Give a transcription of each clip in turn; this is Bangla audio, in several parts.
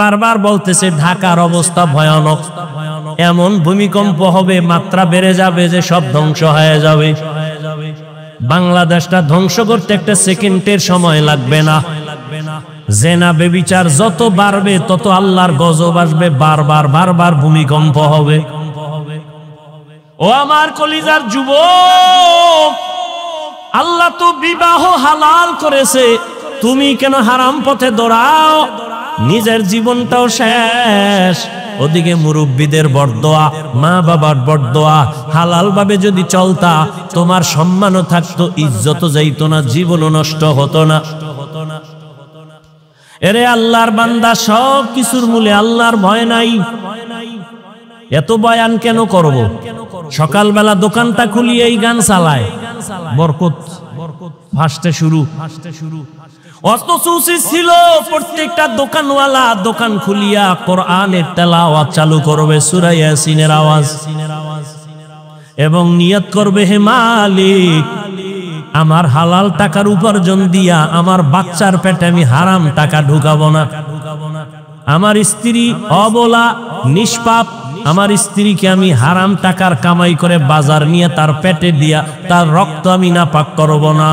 বারবার বলতেছে ঢাকার অবস্থা ভয়ানক, এমন ভূমিকম্প হবে, মাত্রা বেড়ে যাবে যে সব ধ্বংস হয়ে যাবে। বাংলাদেশটা ধ্বংস করতে একটা সেকেন্ডের সময় লাগবে না। জেনা বেবিচার যত বাড়বে তত আল্লাহর গজব আসবে, বারবার বারবার ভূমিকম্প হবে। ও আমার কলিজার যুবক, আল্লাহ তো বিবাহ হালাল করেছে, তুমি কেন হারাম পথে দৌড়াও? নিজের জীবনটাও শেষ, ওদিকে মুরব্বীদের বরদোয়া, মা বাবার বরদোয়া। হালাল ভাবে যদি চলতা তোমার সম্মানও থাকতো, ইজ্জতও যাইতো না, জীবনও নষ্ট হতো না। এরে আল্লাহর বান্দা, সব কিছুর মূলে আল্লাহর ভয় নাই। এত বয়ান কেন করব? সকালবেলা দোকানটা খুলিয়ে এই গান চালায়, বরকত ভাসতে শুরু। অথচ উচিত ছিল প্রত্যেকটা দোকানওয়ালা দোকান খুলিয়া কোরআনের তেলাওয়াত চালু করবে, সূরা ইয়াসিনের আওয়াজ, এবং নিয়ত করবে, হে মালিক, আমার হালাল টাকার উপার্জন দিয়া আমার বাচ্চার পেটে আমি হারাম টাকা ঢুকাবো না। আমার স্ত্রী অবলা নিষ্পাপ, আমার স্ত্রীকে আমি হারাম টাকার কামাই করে বাজার নিয়ে তার পেটে দিয়া তার রক্ত আমি নাপাক করব না।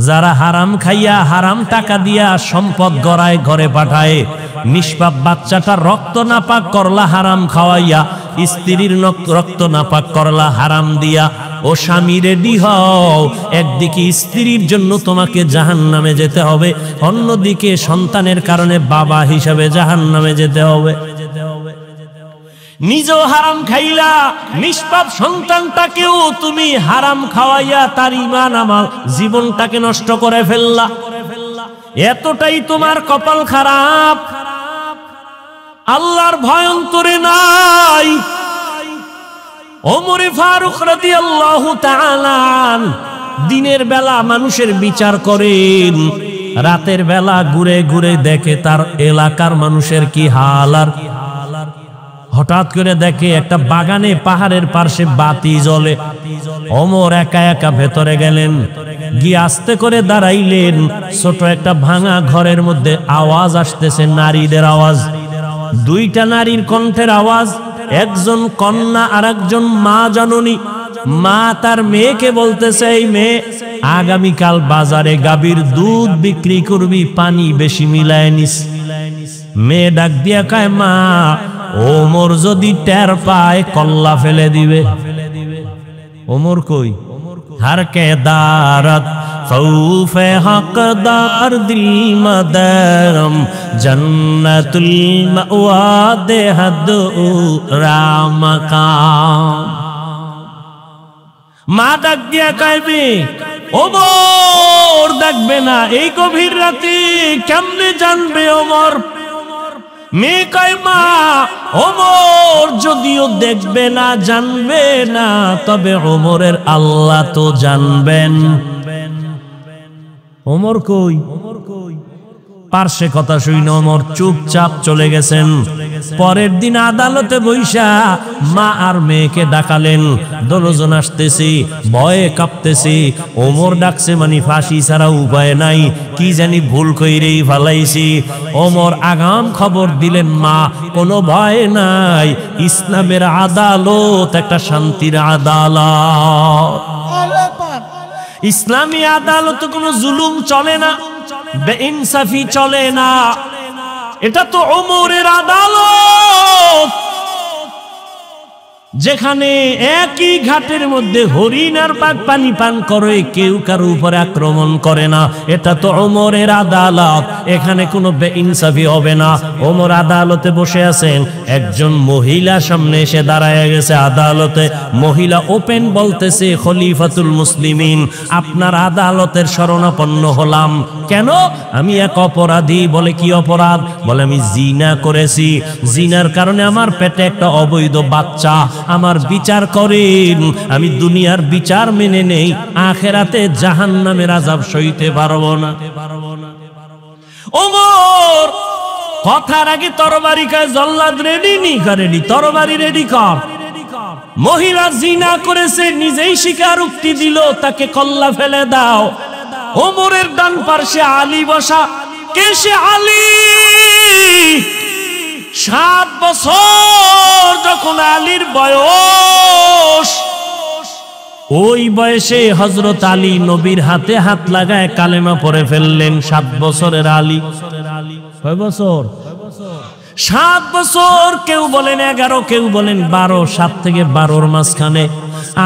যারা হারাম খাইয়া হারাম টাকা দিয়া সম্পদ গড়ায় ঘরে পাঠায়, নিষ্পাপ বাচ্চাটার রক্ত নাপাক করলা হারাম খাওয়াইয়া, স্ত্রীর রক্ত নাপাক করলা হারাম দিয়া। ও স্বামী, রেডি হও, একদিকে স্ত্রীর জন্য তোমাকে জাহান্নামে যেতে হবে, অন্যদিকে সন্তানের কারণে বাবা হিসাবে জাহান্নামে যেতে হবে। নিজেও হারাম খাইলা, নিষ্পাপ সন্তানটাকেও তুমি হারাম খাওয়াইয়া তার ঈমান আমল জীবনটাকে নষ্ট করে ফেললা। এতটাই তোমার কপাল খারাপ, আল্লাহর ভয় অন্তরে নাই। ওমর ফারুক রাদিয়াল্লাহু তাআলা দিনের বেলা মানুষের বিচার করেন, রাতের বেলা ঘুরে ঘুরে দেখে তার এলাকার মানুষের কি হাল। আর হঠাৎ করে দেখে একটা বাগানে পাহাড়ের পাশে বাতি জ্বলে। ওমর একা একা ভেতরে গেলেন, গিয়ে আস্তে করে দাঁড়াইলেন। ছোট একটা ভাঙা ঘরের মধ্যে আওয়াজ আসতেছে, নারীদের আওয়াজ, দুইটা নারীর কণ্ঠের আওয়াজ। একজন কন্যা আর একজন মা জননী। মা তার মেয়েকে বলতেছে, এই মেয়ে, আগামীকাল বাজারে গাভীর দুধ বিক্রি করবি, পানি বেশি মিলায় নিস। মেয়ে ডাক দিয়া কয়, মা, ওমর যদি টের পায় কল্লা ফেলে দিবে। ওমর কই? हर के दारत खौफे हकदार दिल मदरम जन्नतुल मअवा दे हद राम का মা ডাক দিয়া কইবে, ওমর দেখবে না এই গভীর রাতে? কেমনে জানবে ওমর? মেয়ে কয়, মা, ওমর যদিও দেখবে না, জানবে না, তবে ওমরের আল্লাহ তো জানবেন। ওমর কই? পার্শ্বে কথা শুনে ওমর চুপচাপ চলে গেছেন। পরের দিন আদালতে বইসা মা আর মেয়েকে ডাকালেন। দশজন আসতেছি, ভয়ে কাঁপতেছি। ওমর ডাকছে মানে ফাঁসি ছাড়া উপায় নাই, কি জানি ভুল কইরেই ফালাইছি। ওমর আগাম খবর দিলেন, মা, কোনো ভয় নাই, ইসলামের আদালত একটা শান্তির আদালত। ইসলামী আদালত কোনো জুলুম চলে না, বেইনসাফি চলে না। এটা তো ওমরের আদালত, যেখানে একই ঘাটের মধ্যে হরিণ আর বাঘ পানি পান করে, কেউ কারো উপরে আক্রমণ করে না। এটা তো ওমরের আদালত, এখানে কোনো বেইনসাফি হবে না। ওমর আদালতে বসে আছেন, একজন মহিলা সামনে এসে দাঁড়ায় গেছে আদালতে। মহিলা ওপেন বলতেছে, খলিফাতুল মুসলিমিন, আপনার আদালতের শরণাপন্ন হলাম। কেন? আমি এক অপরাধী। বলে, কি অপরাধ? বলে, আমি জিনা করেছি, জিনার কারণে আমার পেটে একটা অবৈধ বাচ্চা। আমার বিচার করেন, আমি দুনিয়ার বিচার মেনে নেই, আখেরাতে জাহান্নামের আযাব সইতে পারবো না। ওমর কথার আগে তরবারি কয়, জল্লাদ রেডি নি? রেডি, তরবারি রেডি কর। মহিলা জিনা করেছে, নিজেই স্বীকারোক্তি দিল, তাকে কল্লা ফেলে দাও। ওমরের ডান পার্শ্বে আলী বসা। কে সে আলী? বছর যখন আলীর বয়স, ওই বয়সে হযরত আলী নবীর হাতে হাত লাগায় কালেমা পড়ে ফেললেন। 7 বছরের আলী। কয় বছর? 7 বছর। কেউ বলেন 11, কেউ বলেন 12। 7 থেকে 12-র মাঝখানে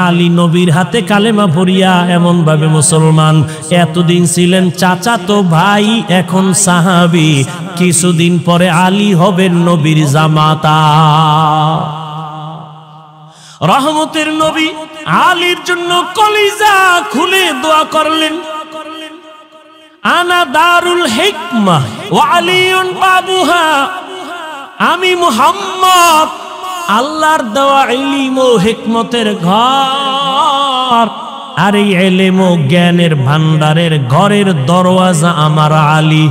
আলী নবীর হাতে কালেমা পড়িয়া এমন ভাবে মুসলমান। এতদিন ছিলেন চাচাতো ভাই, এখন সাহাবী। কিছুদিন পরে আলী হবেন নবীর জামাতা। রহমতের নবী আলীর জন্য কলিজা খুলে দোয়া করলেন, আনা দারুল হিকমাহ ওয়া আলিউন বাবুহা। আমি মুহাম্মদ আল্লাহর দেওয়া ইলম ও হিকমতের ঘর, আর এই ইলম ও জ্ঞানের ভান্ডারের ঘরের দরওয়াজা আমার আলী।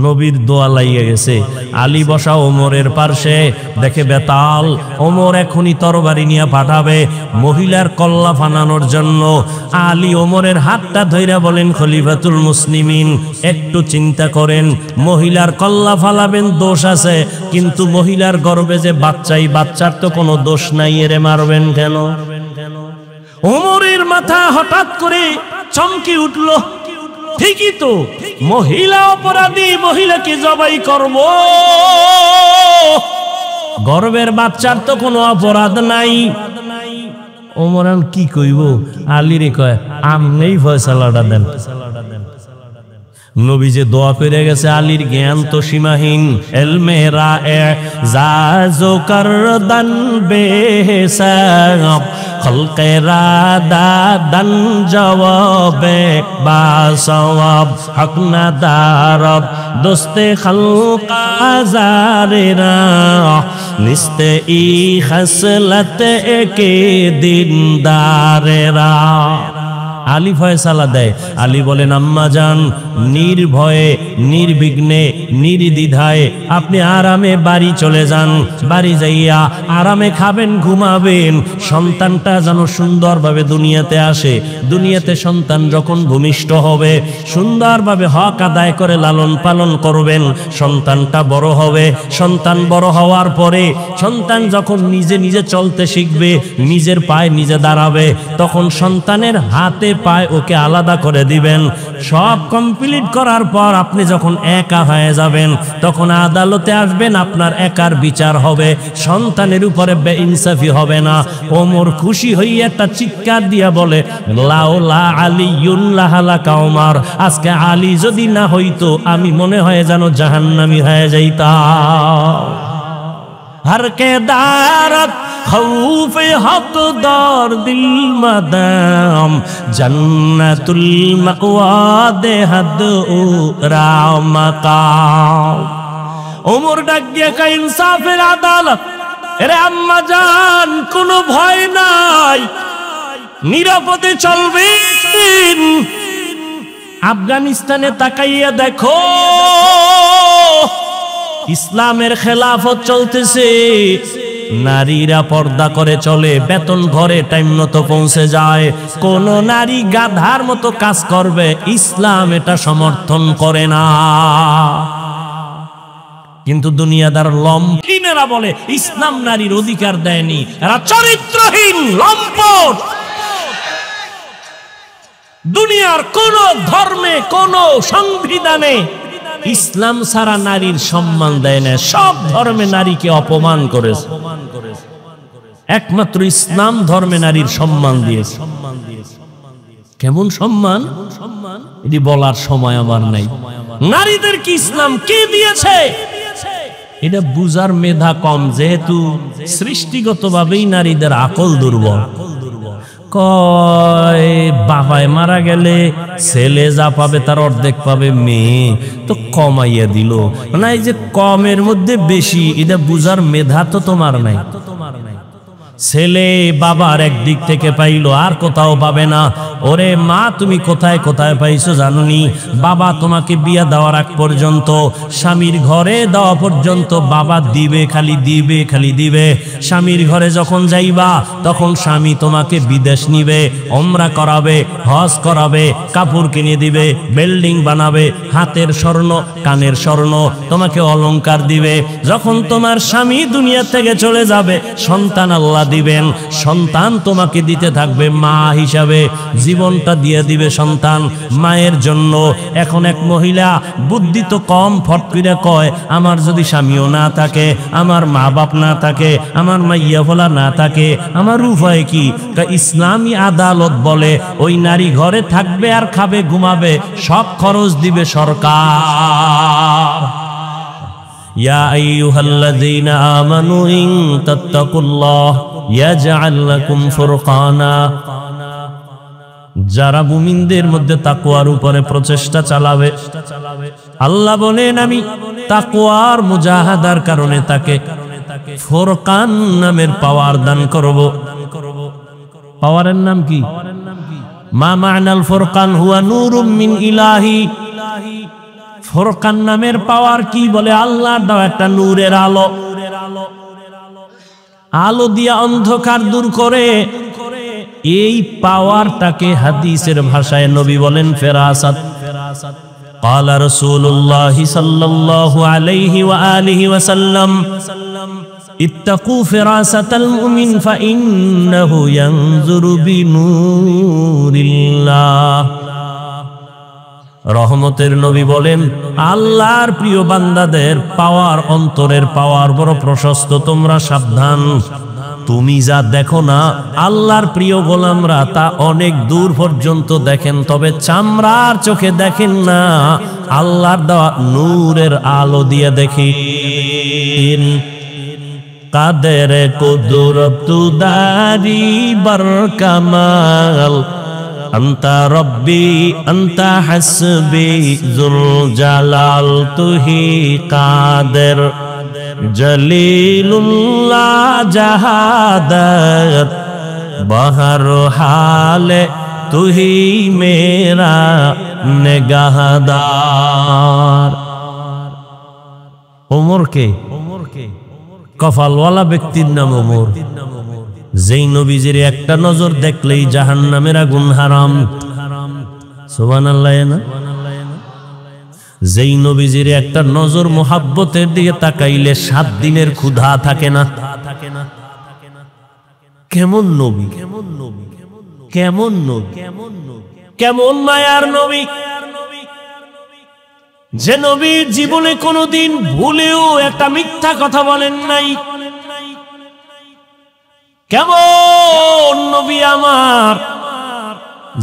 নবীর দোয়া লাইয়া গেছে। আলী বসা ওমরের পার্শ্বে, দেখে বেতাল। ওমর এখনই তরবারি নিয়ে পাঠাবে মহিলার কল্লা ফানানোর জন্য। আলী ওমরের হাতটা ধইরা বলেন, খলিফাতুল মুসলিমিন, একটু চিন্তা করেন, মহিলার কল্লা ফালাবেন, দোষ আছে, কিন্তু মহিলার গর্ভে যে বাচ্চাই, বাচ্চার তো কোনো দোষ নাই, এরে মারবেন কেন? ওমরের মাথা হঠাৎ করে চমকে উঠল। ঠিকই তো, মহিলা অপরাধী, মহিলাকে জবাই করব, গর্ভের বাচ্চার তো কোনো অপরাধ নাই। ওমর কি কইব? আলীরে কয়, আমনেই ফয়সালাটা দেন। নবী যে দোয়া করে গেছে, আলীর জ্ঞান তো সীমাহীন। এলমে রায়ে জাজো করদান বেহিসাব, খলকে রাদাদান জওয়াবে বাসওয়াব, হক না দারব দোস্তে খলকা জারেরা, নিস্তে ই খসলত একে দিনদারেরা। আলী ফয়সালা দেয়। আলী বলেন, আম্মা জান, নির্ভয়ে নির্বিঘ্নে নির্দ্বিধায় আপনি আরামে বাড়ি চলে যান। বাড়ি যাইয়া আরামে খাবেন, ঘুমাবেন। সন্তানটা যেন সুন্দরভাবে দুনিয়াতে আসে। দুনিয়াতে সন্তান যখন ভূমিষ্ঠ হবে, সুন্দরভাবে হক আদায় করে লালন পালন করবেন। সন্তানটা বড় হবে। সন্তান বড় হওয়ার পরে সন্তান যখন নিজে নিজে চলতে শিখবে, নিজের পায়ে নিজে দাঁড়াবে, তখন সন্তানের হাতে পায় ওকে আলাদা করে দিবেন। সব কমপ্লিট করার পর আপনি যখন একা হয়ে যাবেন, তখন আদালতে আসবেন, আপনার একার বিচার হবে, সন্তানের উপরে বেইনসাফি হবে না। ওমর খুশি হইয়া একটা চিৎকার দিয়া বলে, লাউলা আলিয়ুন লাহালাকা ওমর, আজকে আলী যদি না হইতো আমি মনে হয় যেন জাহান্নামী হয়ে যাইতাম। हर के दारत खौफ हक दार दिल मदाम जन्नतुल मक़वा दे हद राम मकाम। उमर डाक दिया का इंसाफेर आदालत। अरे अम्मा जान कोनो भय नाई, निरापदे चलबेन। আফগানিস্তানে তাকাইয়া দেখো, ইসলামের খেলাফত চলতেছে। নারীরা পর্দা করে চলে, বেতন ঘরে টাইম মতো পৌঁছে যায়। কোন নারী গাধার মতো কাজ করবে, ইসলাম এটা সমর্থন করে না। কিন্তু দুনিয়াদার লম্পটেরা বলে ইসলাম নারীর অধিকার দেয়নি, এরা চরিত্রহীন লম্পট। দুনিয়ার কোন ধর্মে, কোন সংবিধানে ইসলাম ছাড়া নারীর সম্মান দেয় না। সব ধর্মে নারীকে অপমান করেছে, একমাত্র ইসলাম ধর্মে নারীর সম্মান দিয়েছে। কেমন সম্মান এটি বলার সময় আমার নাই। নারীদের কি ইসলাম কে দিয়েছে এটা বুঝার মেধা কম, যেহেতু সৃষ্টিগতভাবেই নারীদের আকল দুর্বল। কয় বাবায় মারা গেলে ছেলে যা পাবে তার অর্ধেক পাবে মেয়ে, তো কমাইয়া দিল না। এই যে কমের মধ্যে বেশি, এটা বুঝার মেধা তো তোমার নাই। ছেলে বাবার একদিক থেকে পাইলো, আর কোথাও পাবে না। ওরে মা, তুমি কোথায় কোথায় পাইছো জানুনি? বাবা তোমাকে বিয়া দেওয়ার আগ পর্যন্ত, স্বামীর ঘরে দেওয়া পর্যন্ত বাবা দিবে, খালি দিবে, খালি দিবে। স্বামীর ঘরে যখন যাইবা তখন স্বামী তোমাকে বিদেশ নিবে, ওমরা করাবে, হজ করাবে, কাপড় কিনে দিবে, বিল্ডিং বানাবে, হাতের স্বর্ণ কানের স্বর্ণ তোমাকে অলংকার দিবে। যখন তোমার স্বামী দুনিয়া থেকে চলে যাবে, সন্তান আল্লাহ দিবেন, সন্তান তোমাকে দিতে থাকবে মা হিসাবে, জীবনটা দিয়ে দিবে সন্তান মায়ের জন্য। এখন এক মহিলা বুদ্ধি তো কম, ফট করে কয়, আমার যদি স্বামীও না থাকে, আমার মা বাপ না থাকে, আমার মাইয়া ফলা না থাকে, আমার উপায় কি? ইসলামী আদালত বলে ওই নারী ঘরে থাকবে আর খাবে ঘুমাবে, সব খরচ দিবে সরকার। ইয়া আইয়ুহাল্লাযীনা আমানু ইন তাত্তাকুল্লাহ ইয়াজআল লাকুম ফুরকানা। যারা মুমিনদের মধ্যে তাকওয়ার উপরে প্রচেষ্টা চালাবে, আল্লাহ বলেন আমি তাকওয়ার মুজাহাদার কারণে তাকে ফুরকান নামের পাওয়ার দান করব। পাওয়ারের নাম কি? মা মা'নাল ফুরকান হুয়া নূরুম মিন ইলাহি। ফুরকান নামের পাওয়ার কি? বলে আল্লাহর দেওয়া একটা নূরের আলো, আলো দিয়া অন্ধকার দূর করে। এই পাওয়ারটাকে হাদিসের ভাষায় নবী বলেন ফেরাসাত। قال رسول الله صلى الله عليه وآله وسلم اتقوا فراسة المؤمن فإنه ينظر بنور الله। রহমতের নবী বলেন, আল্লাহর প্রিয় বান্দাদের পাওয়ার, অন্তরের পাওয়ার বড় প্রশস্ত, তোমরা সাবধান। তুমি যা দেখো না, আল্লাহর প্রিয় গোলামরা তা অনেক দূর পর্যন্ত দেখেন, তবে চামড়ার চোখে দেখেন না, আল্লাহর দেওয়া নূরের আলো দিয়ে দেখেন। কাদের কুদরত দারি বার কামাল আন্তা রব্বি আন্তা হাসবি যুল জালাল তুহি কাদের জলিলুল্লাহ জাহাদাত বাহর হালে তুহি মেরা নেগাহদার। ওমর কে? কপালওয়ালা ব্যক্তির নাম ওমর, যেই নবীজির একটা নজর দেখলেই জাহান্নামের আগুন হারাম। সুবহানাল্লাহ না? যেই নবীজির একটা নজর মোহাব্বতের দিকে তাকাইলে 7 দিনের ক্ষুধা থাকে না। কেমন নবী, কেমন নবী, কেমন নবী, কেমন মায়ার নবী, যে নবী জীবনে কোনোদিন ভুলেও একটা মিথ্যা কথা বলেন নাই। কেমন নবী আমার,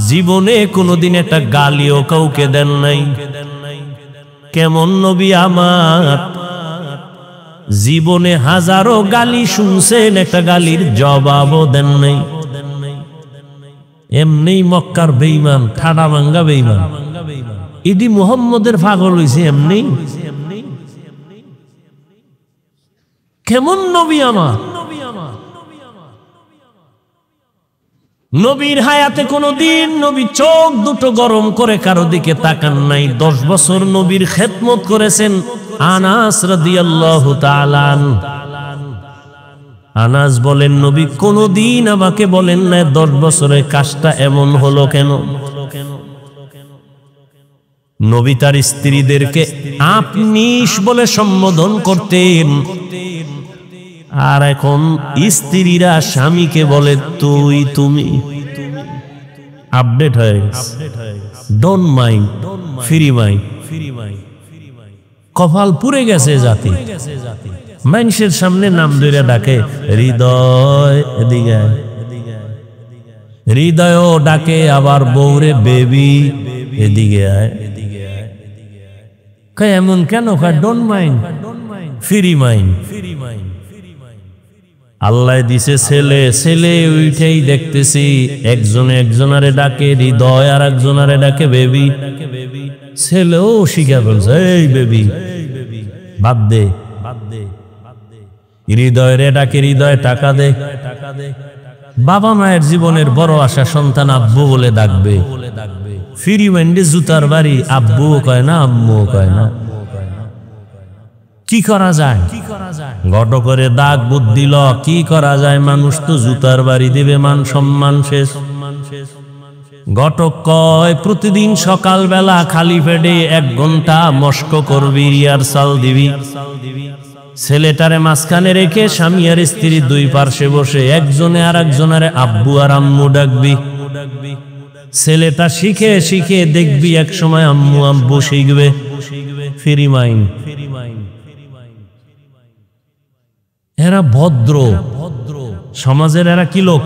জীবনে কোনোদিন একটা গালিও কাউকে দেন নাই। কেমন নবী আমার, জীবনে হাজারো গালি শুনছেন, একটা গালির জবাবও দেন নাই। এমনি মক্কার বেঈমান, ঠাডা ভাঙ্গা বেঈমান, ইদি মুহাম্মদের পাগল হইছে এমনি। কেমন নবী আমার, নবীর হায়াতে কোনদিন নবী চোখ দুটো গরম করে কারো দিকে তাকান নাই। 10 বছর নবীর খেদমত করেছেন আনাস রাদিয়াল্লাহু তাআলা। আনাস বলেন, নবী কোনদিন আমাকে বলেন না 10 বছরের কাজটা এমন হলো কেন। নবী তার স্ত্রীদেরকে আপনি বলে সম্বোধন করতেন, আর এখন স্ত্রীরা স্বামীকে বলে তুই, তুমি। আপডেট হয়ে গেছে। Don't mind, free mind. কপাল পুড়ে গেছে জাতি। মানুষের সামনে নাম ধরে ডাকে হৃদয়, এদিকে হৃদয়ও ডাকে, আবার বউরে বেবি, এদিকে আয়। এমন কেন? Don't mind, free mind. Allah দিছে ছেলে, ছেলে উঠেই দেখতেছি একজনে একজনারে ডাকে হৃদয়, আর একজনারে ডাকে বেবি। ছেলেও শিখা ফেলছে এই বেবি, বাদ দে। হৃদয়ের এটাকে হৃদয়ে টাকা দে। বাবা মায়ের জীবনের বড় আশা সন্তান আব্বু বলে ডাকবে। ফ্রি মাইন্ডে জুতার বাড়ি, আব্বুও কয় না আম্মুও কয় না। কি করা যায়? গট করে দাগ বুদ্ধি ল, কি করা যায়? মানুষ তো জুতার বাড়ি দিবে, মান সম্মান শেষ। ঘটক কয় প্রতিদিন সকালবেলা খালি পেটে 1 ঘন্টা মস্ক করবি, রিহার্সাল দিবি। ছেলেটারে মাঝখানে রেখে স্বামী আর স্ত্রী 2 পার্শ্বে বসে একজনে আর একজনের আব্বু আর আম্মু ডাকবি। ছেলেটা শিখে শিখে দেখবি এক সময় আম্মু আব্বু শিখবে। Free mind. এরা ভদ্র সমাজের, এরা কি লোক?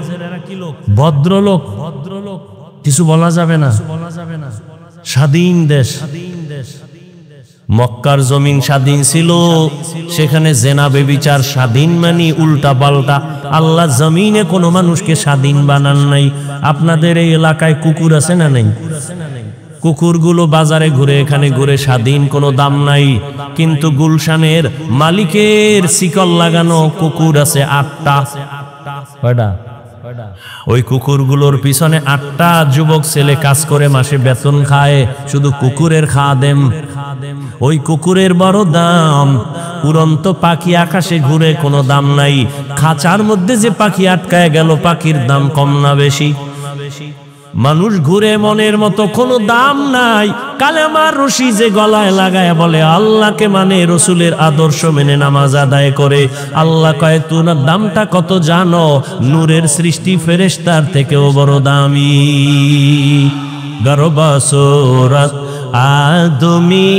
ভদ্রলোক। কিছু বলা যাবে না। স্বাধীন দেশ। মক্কার জমিন স্বাধীন ছিল, সেখানে জেনা বেবিচার স্বাধীন মানে উল্টা পাল্টা। আল্লাহ জমিনে কোনো মানুষকে স্বাধীন বানান নাই। আপনাদের এই এলাকায় কুকুর আছে না নাই? কুকুরগুলো বাজারে ঘুরে এখানে ঘুরে, স্বাধীন, কোনো দাম নাই। কিন্তু গুলশানের মালিকের শিকল লাগানো কুকুর আছে 8টা। কয়টা? ওই কুকুরগুলোর পিছনে 8টা যুবক ছেলে কাজ করে মাসে বেতন খায়, শুধু কুকুরের খাদেম। ওই কুকুরের বড় দাম। উড়ন্ত পাখি আকাশে ঘুরে, কোনো দাম নাই। খাঁচার মধ্যে যে পাখি আটকায় গেল, পাখির দাম কম না বেশি? মানুষ ঘুরে মনের মতো, কোনো দাম নাই। কালেমার রশি যে গলায় লাগায় বলে আল্লাহকে মানে, রসুলের আদর্শ মেনে নামাজ আদায় করে, আল্লাহ কয় তোমার দামটা কত জানো? নূরের সৃষ্টি ফেরেশতার থেকেও বড় দামি। গর্বসুরত আদমি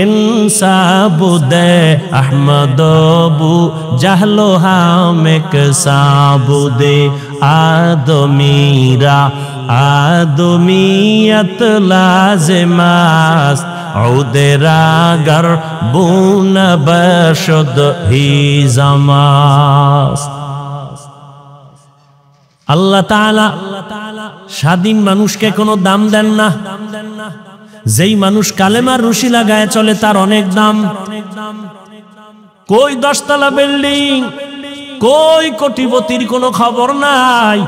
ইনসাবুদে আহমদবু জাহলো হামেক সাবুদে আদমিরা আদমিয়ত লাজমাস উদেরাগর বুন বশদ হি জামাস। আল্লাহ তাআলা স্বাধীন মানুষকে কোনো দাম দেন না। যেই মানুষ কালেমার রশি লাগায় চলে তার অনেক দাম। কই 10 তলা বিল্ডিং, কই কোটিপতির কোনো খবর নাই।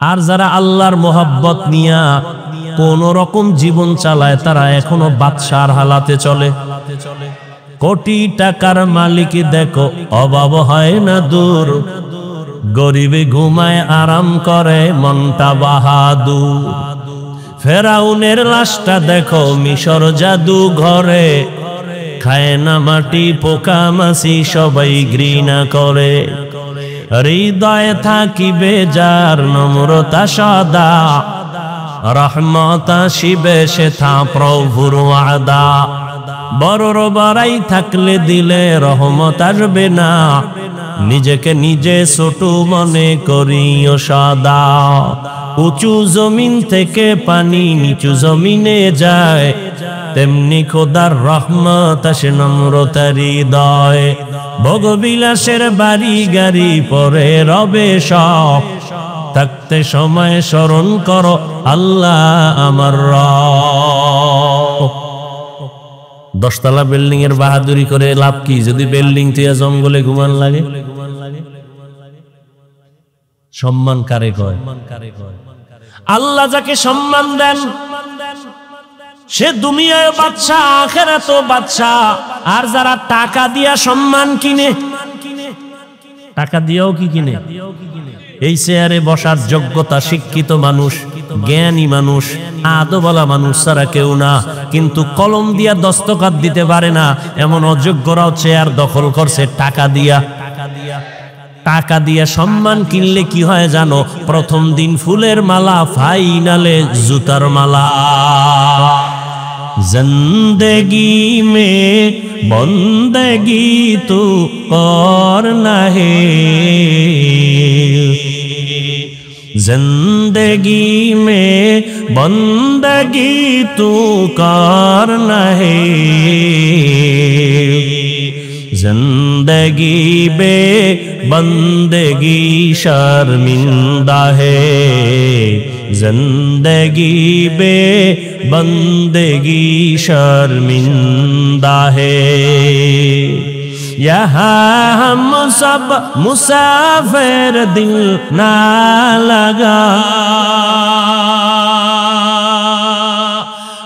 আর যারা আল্লাহর মোহাব্বত নিয়া কোন রকম জীবন চালায়, তারা এখনো বাদশার হালাতে চলে। কোটি টাকার মালিক দেখো অভাব হয় না দূর, গরিবে ঘুমায় আরাম করে মনটা বাহাদুর। ফেরাউনের লাশটা দেখো মিশর জাদু ঘরে, খায় না মাটি পোকা মাছি সবাই ঘৃণা করে। হৃদয়ে থাকিবে যার নম্রতা সদা, রহমত আসিবে সেথা প্রভুর ওয়াদা। বড়র বড়াই থাকলে দিলে রহমত আসবে না, নিজেকে নিজে ছোট মনে করিও সদা। উঁচু জমিন থেকে পানি নিচু জমিনে যায়, তেমনি খোদার রহমত আসে নম্রতার হৃদয়। ভোগবিলাসের বাড়ি গাড়ি পরে রবে সব, থাকতে সময় স্মরণ করো আল্লাহ আমার রব। 10 তলা বিল্ডিং এর বাহাদুরি করে লাভ কি, যদি বিল্ডিং তুই জঙ্গলে ঘুমান লাগে? সম্মান কারে কয়? আল্লাহ যাকে সম্মান দেন সে দুনিয়ায় বাদশা, আখিরাতেও বাদশা। আর যারা টাকা দিয়া সম্মান কিনে, টাকা দিয়েও কি কিনে? এই চেয়ারে বসার যোগ্যতা শিক্ষিত মানুষ, জ্ঞানী মানুষ, আদবলা মানুষ ছাড়া কেউ না। কিন্তু কলম দিয়া দস্তখত দিতে পারে না এমন অযোগ্যরাও চেয়ার দখল করছে টাকা দিয়া। টাকা দিয়া সম্মান কিনলে কি হয় জানো? প্রথম দিন ফুলের মালা, ফাইনালে জুতার মালা। जिंदगी में बंदगी तू करना है, जिंदगी में बंदगी तू करना है, जिंदगी बे बंदगी शर्मिंदा है, जिंदगी बे बंदगी शर्मिंदा है। यहाँ हम सब मुसाफिर दिल ना लगा,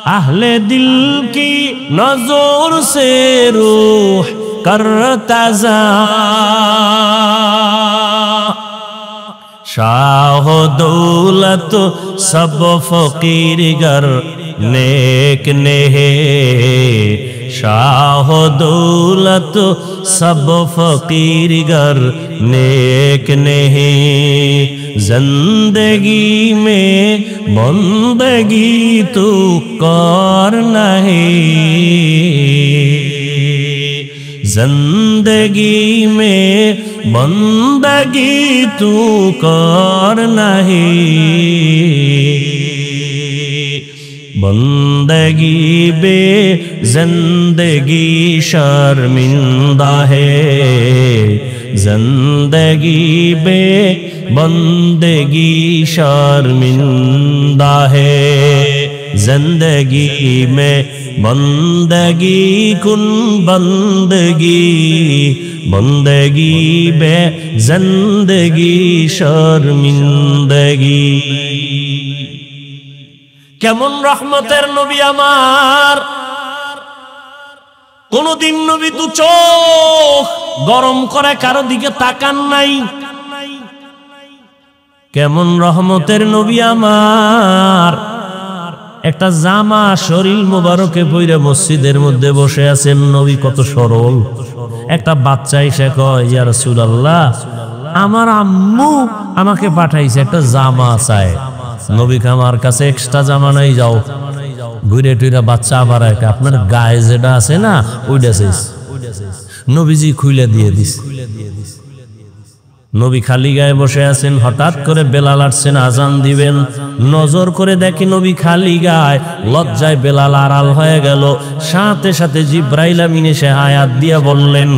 अहले दिल की नजर से रूह करता जा, शाह दौलत सब फकीर गर नेक नेहे, शाह दौलत सब फकीर गर नेक नेहे, जिंदगी में बंदगी तू कर नहीं, जिंदगी में बंदगी तू कर नहीं, बंदगी बे जिंदगी शर्मिंदा है, जिंदगी बे बंदगी शर्मिंदा है, जिंदगी में बंदगी कुन बंदगी, बंदगी बे जिंदगी शर्मिंदगी। কেমন রহমতের নবী আমার, কোনদিন নবী দু চোখ গরম করে কারো দিকে তাকান নাই। কেমন রহমতের নবী আমার, একটা জামা শরীর মোবারকে পইরা মসজিদের মধ্যে বসে আছেন, নবী কত সরল। একটা বাচ্চা এসে কয়, ইয়া রাসূলুল্লাহ, আমার আম্মু আমাকে পাঠাইছে, একটা জামা চায়। নবীকে আমার কাছে এক্সট্রা জামা নাই, যাও ঘুরে টুইরা বাচ্চা আবার একটা আপনার গায়ে যেটা আছে না ওইটা শেষ। নবীজি খুলে দিয়ে দিস। নবী খালি গায়ে বসে আছেন, হঠাৎ করে বেলাল আসছেন আজান দিবেন, নজর করে দেখি নবী খালি গায়ে, লজ্জায় বেলাল আড়াল হয়ে গেল। সাথে সাথে জিব্রাইল আমিন এসে আয়াত দিয়া বললেন,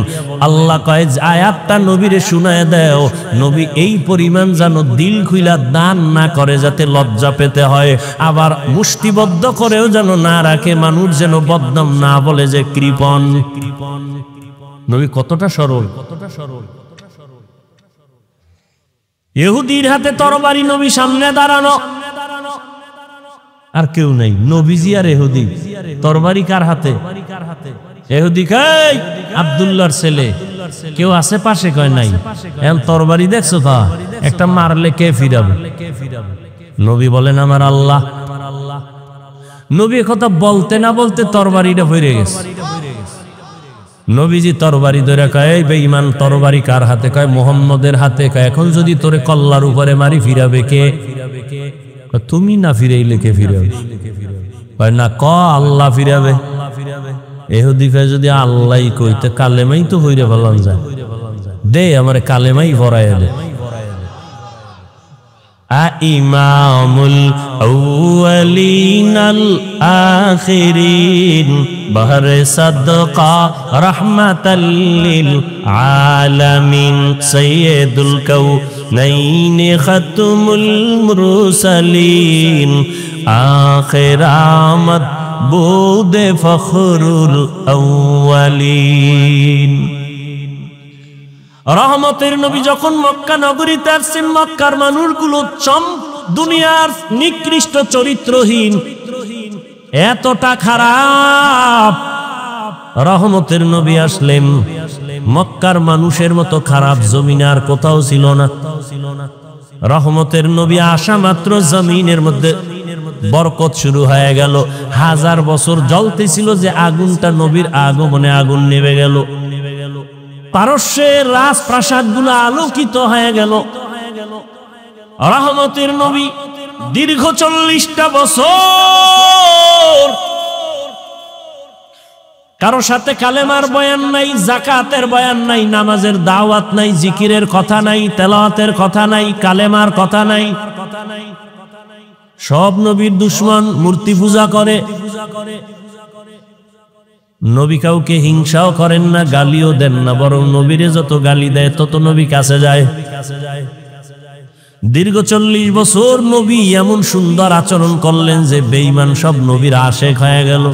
আল্লাহ কয় আয়াতটা নবীরে শুনায় দেও, নবী এই পরিমাণ যেন দিল খুইলা দান না করে যাতে লজ্জা পেতে হয়, আবার মুষ্টিবদ্ধ করেও যেন না রাখে, মানুষ যেন বদনাম না বলে যে কৃপণ। নবী কতটা সরল, কতটা সরল। ইহুদির হাতে তরবারি, নবী সামনে দাঁড়ানো, আর কেউ নেই, নবীজি আর ইহুদি। তরবারি কার হাতে? ইহুদি কয় আব্দুল্লাহর ছেলে, কেউ আছে পাশে? কয় নাই। এখন তরবারি দেখছো তা, একটা মারলে কে ফিরাবে? নবী বলেন আমার আল্লাহ। নবী কথা বলতে না বলতে তরবারিটা ভরে গেছে। নবীজি তরবারি ধরে কয়, এই বেঈমান তরবারি কার হাতে? কয় মুহাম্মদের হাতে। কয় এখন যদি তোরে কল্লার উপরে মারি ফিরাবে কে? তুমি না ফিরাইলে কে ফিরাবে? কয় না, ক আল্লাহ ফিরাবে। ইহুদি কয় যদি আল্লাহই কইতে কালেমাই তো হইরে ফেলান যায়, দে আমারে কালেমাই ভরাইয়া দে। ইমামুল আউয়ালিনাল আখিরিন বহরে সাদকা রাহমাতাল লিল আলামিন সাইয়্যিদুল কাউনাইন খাতমুল মুরসালিন আখির আমদ বুদে ফখরুল আউয়ালিন। রহমতের নবী যখন মক্কা নগরীতে আসছেন, মক্কার মানুষগুলো দুনিয়ার নিকৃষ্ট চরিত্রহীন, এতটা খারাপ। রহমতের নবী আসলেন, মক্কার মানুষের মতো খারাপ জমিন আর কোথাও ছিল না। রহমতের নবী আসা মাত্র জমিনের মধ্যে বরকত শুরু হয়ে গেল। 1000 বছর জ্বলতেছিল যে আগুনটা, নবীর আগমনে আগুন নেমে গেল। পারস্যের রাজপ্রাসাদ গুলো আলোকিত হয়ে গেল। রহমতের নবী দীর্ঘ 40টা বছর কারো সাথে কালেমার বয়ান নাই, জাকাতের বয়ান নাই, নামাজের দাওয়াত নাই, জিকিরের কথা নাই, তেলাওয়াতের কথা নাই, কালেমার কথা নাই। সব নবীর দুশমন, মূর্তি পূজা করে। নবী কাউকে হিংসাও করেন না, গালিও দেন না, বরং নবীরে যত গালি দেয় তত নবী কাছে যায়। দীর্ঘ 40 বছর নবী এমন সুন্দর আচরণ করলেন যে বেঈমান সব নবীর আশেক হয়ে গেল।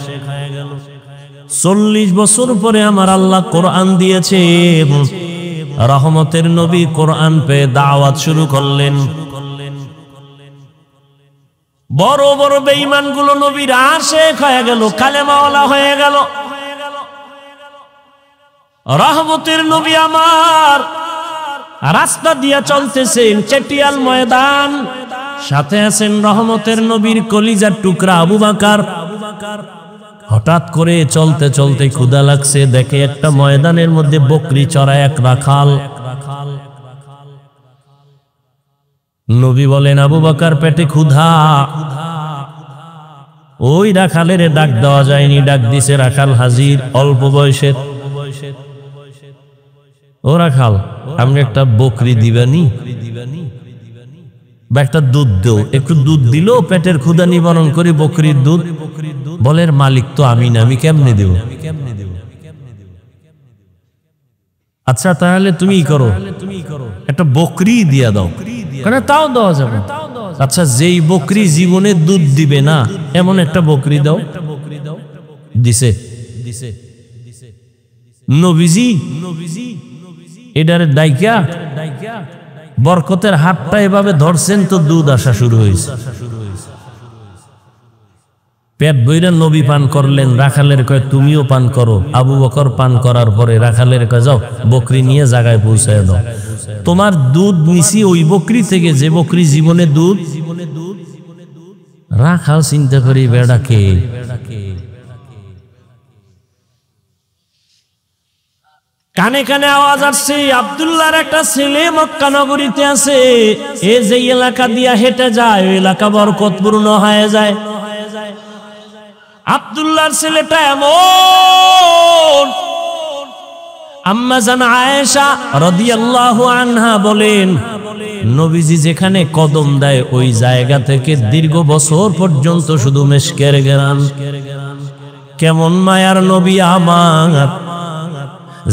40 বছর পরে আমার আল্লাহ কোরআন দিয়েছে। রহমতের নবী কোরআন পেয়ে দাওয়াত শুরু করলেন। বড় বড় বেঈমানগুলো নবীর আশিক হয়ে গেল, কালেমাওয়ালা হয়ে গেল। রহমতের নবী আমার রাস্তা দিয়া চলতেছেন, চেটিয়াল ময়দান, সাথে আছেন রহমতের নবীর কলিজার টুকরা আবু বকর। হঠাৎ করে চলতে চলতে ক্ষুধা লাগছে, দেখে একটা ময়দানের মধ্যে বকরি চড়ায় এক রাখাল। নবী বলেন, আবু বকর পেটে ক্ষুধা। ওই রাখালের ডাক দেওয়া যায়নি, ডাক দিছে রাখাল হাজির, অল্প বয়সের। ও রাখাল, আপনি একটা বকরি দিবেনি বা একটা দুধ দেও। একটু দুধ দিল, পেটের ক্ষুধা নিবারণ করে বকরির দুধ। বলের মালিক তো আমি না, আমি কেমনে দেব? আচ্ছা তাহলে তুমি করো, একটা বকরি দিয়া দাও। তাও দেওয়া যাবে। আচ্ছা যেই বকরি জীবনে দুধ দিবে না এমন একটা বকরি দাও। দিছে। নবীজি এটার ডাইকা বরকতের হাতটা এভাবে ধরছেন তো দুধ আসা শুরু হয়েছে। পেট বইরা নবী পান করলেন। রাখালের কয় তুমিও পান করো। আবু বকর পান করার পরে রাখালের কয় যাও বকরি নিয়ে জায়গায় পৌঁছায় দাও। তোমার দুধ নিছি ওই বকরি থেকে যে বকরি জীবনে দুধ। রাখাল চিন্তা করি বেড়াকে কানে কানে আওয়াজ আসছে, আব্দুল্লাহর একটা ছেলে মক্কা নগরীতে আছে। এ যে এলাকা দিয়া হেঁটে যায় ওই এলাকা বরকতপূর্ণ হয়ে যায়। আব্দুল্লাহর ছেলেটা এমন। আম্মা জান আয়েশা রাদিয়াল্লাহু আনহা বলেন, নবীজি যেখানে কদম দেয় ওই জায়গা থেকে দীর্ঘ বছর পর্যন্ত শুধু মেশকের ঘ্রাণ। কেমন মায়ার নবী আমার,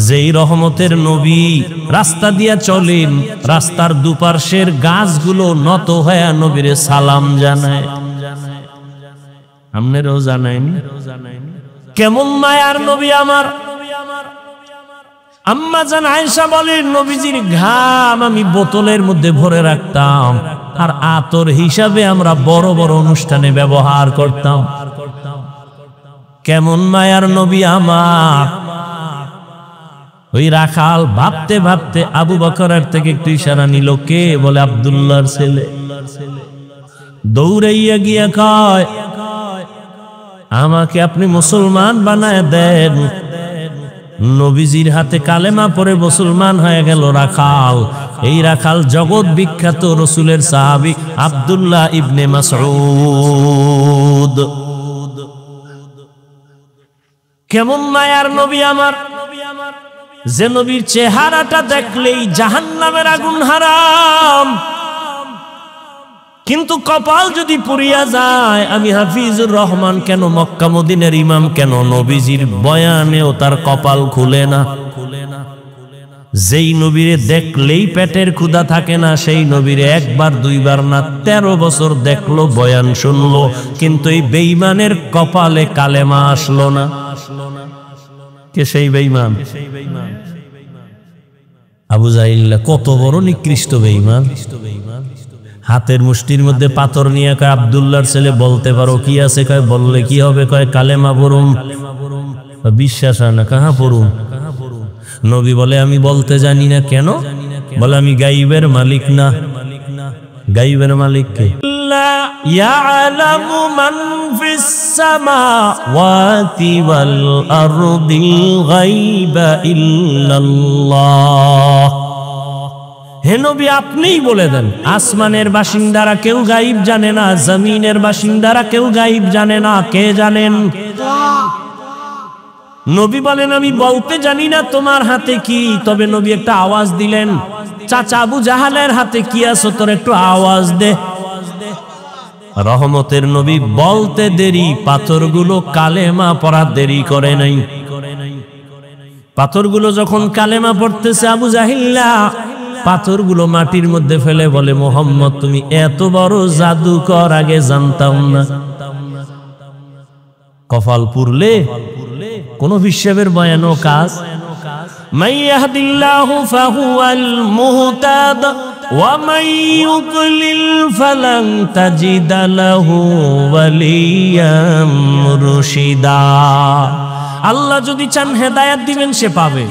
যেই রহমতের নবী রাস্তা দিয়া চলেন, রাস্তার দুপার্শ্বের গাছগুলো নত হয়ে নবীরে সালাম জানায়। আপনারাও জানাইন কেমন মায়ার নবী আমার। আম্মা জান আয়েশা বলেন, নবীজির ঘাম আমি বোতলের মধ্যে ভরে রাখতাম আর আতর হিসাবে আমরা বড় বড় অনুষ্ঠানে ব্যবহার করতাম। কেমন মায়ার নবী আমার। ওই রাখাল ভাবতে ভাবতে আবু বকরের থেকে একটু ইশারা নিল, কে? বলে আব্দুল্লাহর ছেলে। দৌড়াইয়া গিয়া কয়, আমাকে আপনি মুসলমান বানায় দেন। নবীজির হাতে কালেমা পড়ে মুসলমান হয়ে গেল রাখাল। এই রাখাল জগৎ বিখ্যাত রসুলের সাহাবী আব্দুল্লাহ ইবনে মাসউদ। কেমন মায়ার নবী আমার, যে নবীর চেহারাটা দেখলেই জাহান্নামের আগুন হারাম, কিন্তু কপাল যদি পুড়িয়া যায়। আমি হাফিজুর রহমান কেন, মক্কা মদিনার ইমাম কেন, নবীজির বয়ানেও তার কপাল খুলে না। যেই নবীরে দেখলেই পেটের ক্ষুধা থাকে না, সেই নবীরে একবার দুইবার না 13 বছর দেখলো, বয়ান শুনলো, কিন্তু এই বেঈমানের কপালে কালেমা আসলো না। কে সেই বেঈমান? আবু জাহিল। কত বড় নিকৃষ্ট বেঈমান। হাতের মুষ্টির মধ্যে পাথর নিয়ে কয়, আব্দুল্লাহর ছেলে বলতে পারো কি আছে? কয় বললে কি হবে? কয় কালেমা পড়ুম। বিশ্বাস হয় না, কাহা পড়ুম? নবী বলে আমি বলতে জানি না। কেন? বলে আমি গাইবের মালিক না। গাইবের মালিক কে? লা ইয়ালামু মান ফিস সামাওয়াতি ওয়াল আরদিল গায়বা ইল্লাল্লাহ। হে নবী আপনিই বলে দেন, আসমানের বাসিন্দারা কেউ গায়েব জানে না, জমিনের বাসিন্দারা কেউ গায়েব জানে না। কে জানেন? নবী বলেন আমি বলতে জানি না তোমার হাতে কি। তবে নবী একটা আওয়াজ দিলেন, চাচা আবু জাহালের হাতে কি আছে তোর একটু আওয়াজ দে। রহমতের নবী বলতে দেরি, পাথরগুলো কালেমা পড়া দেরি করে নাই। পাথরগুলো যখন কালেমা পড়তেছে, আবু জাহিল্লা পাথরগুলো মাটির মধ্যে ফেলে বলে, মুহাম্মদ তুমি এত বড় জাদুকর আগে জানতাম না। কপাল পুরলে কোন হিসাবের বয়ানও কাজ। মান ইয়াহদিল্লাহু ফাহুয়াল মুহতাদ ওয়া মান ইউদ্লিল ফালান তাজিদা লাহু ওয়ালিয়াম মুরশিদা। আল্লাহ যদি চান হেদায়াত দিবেন সে পাবে,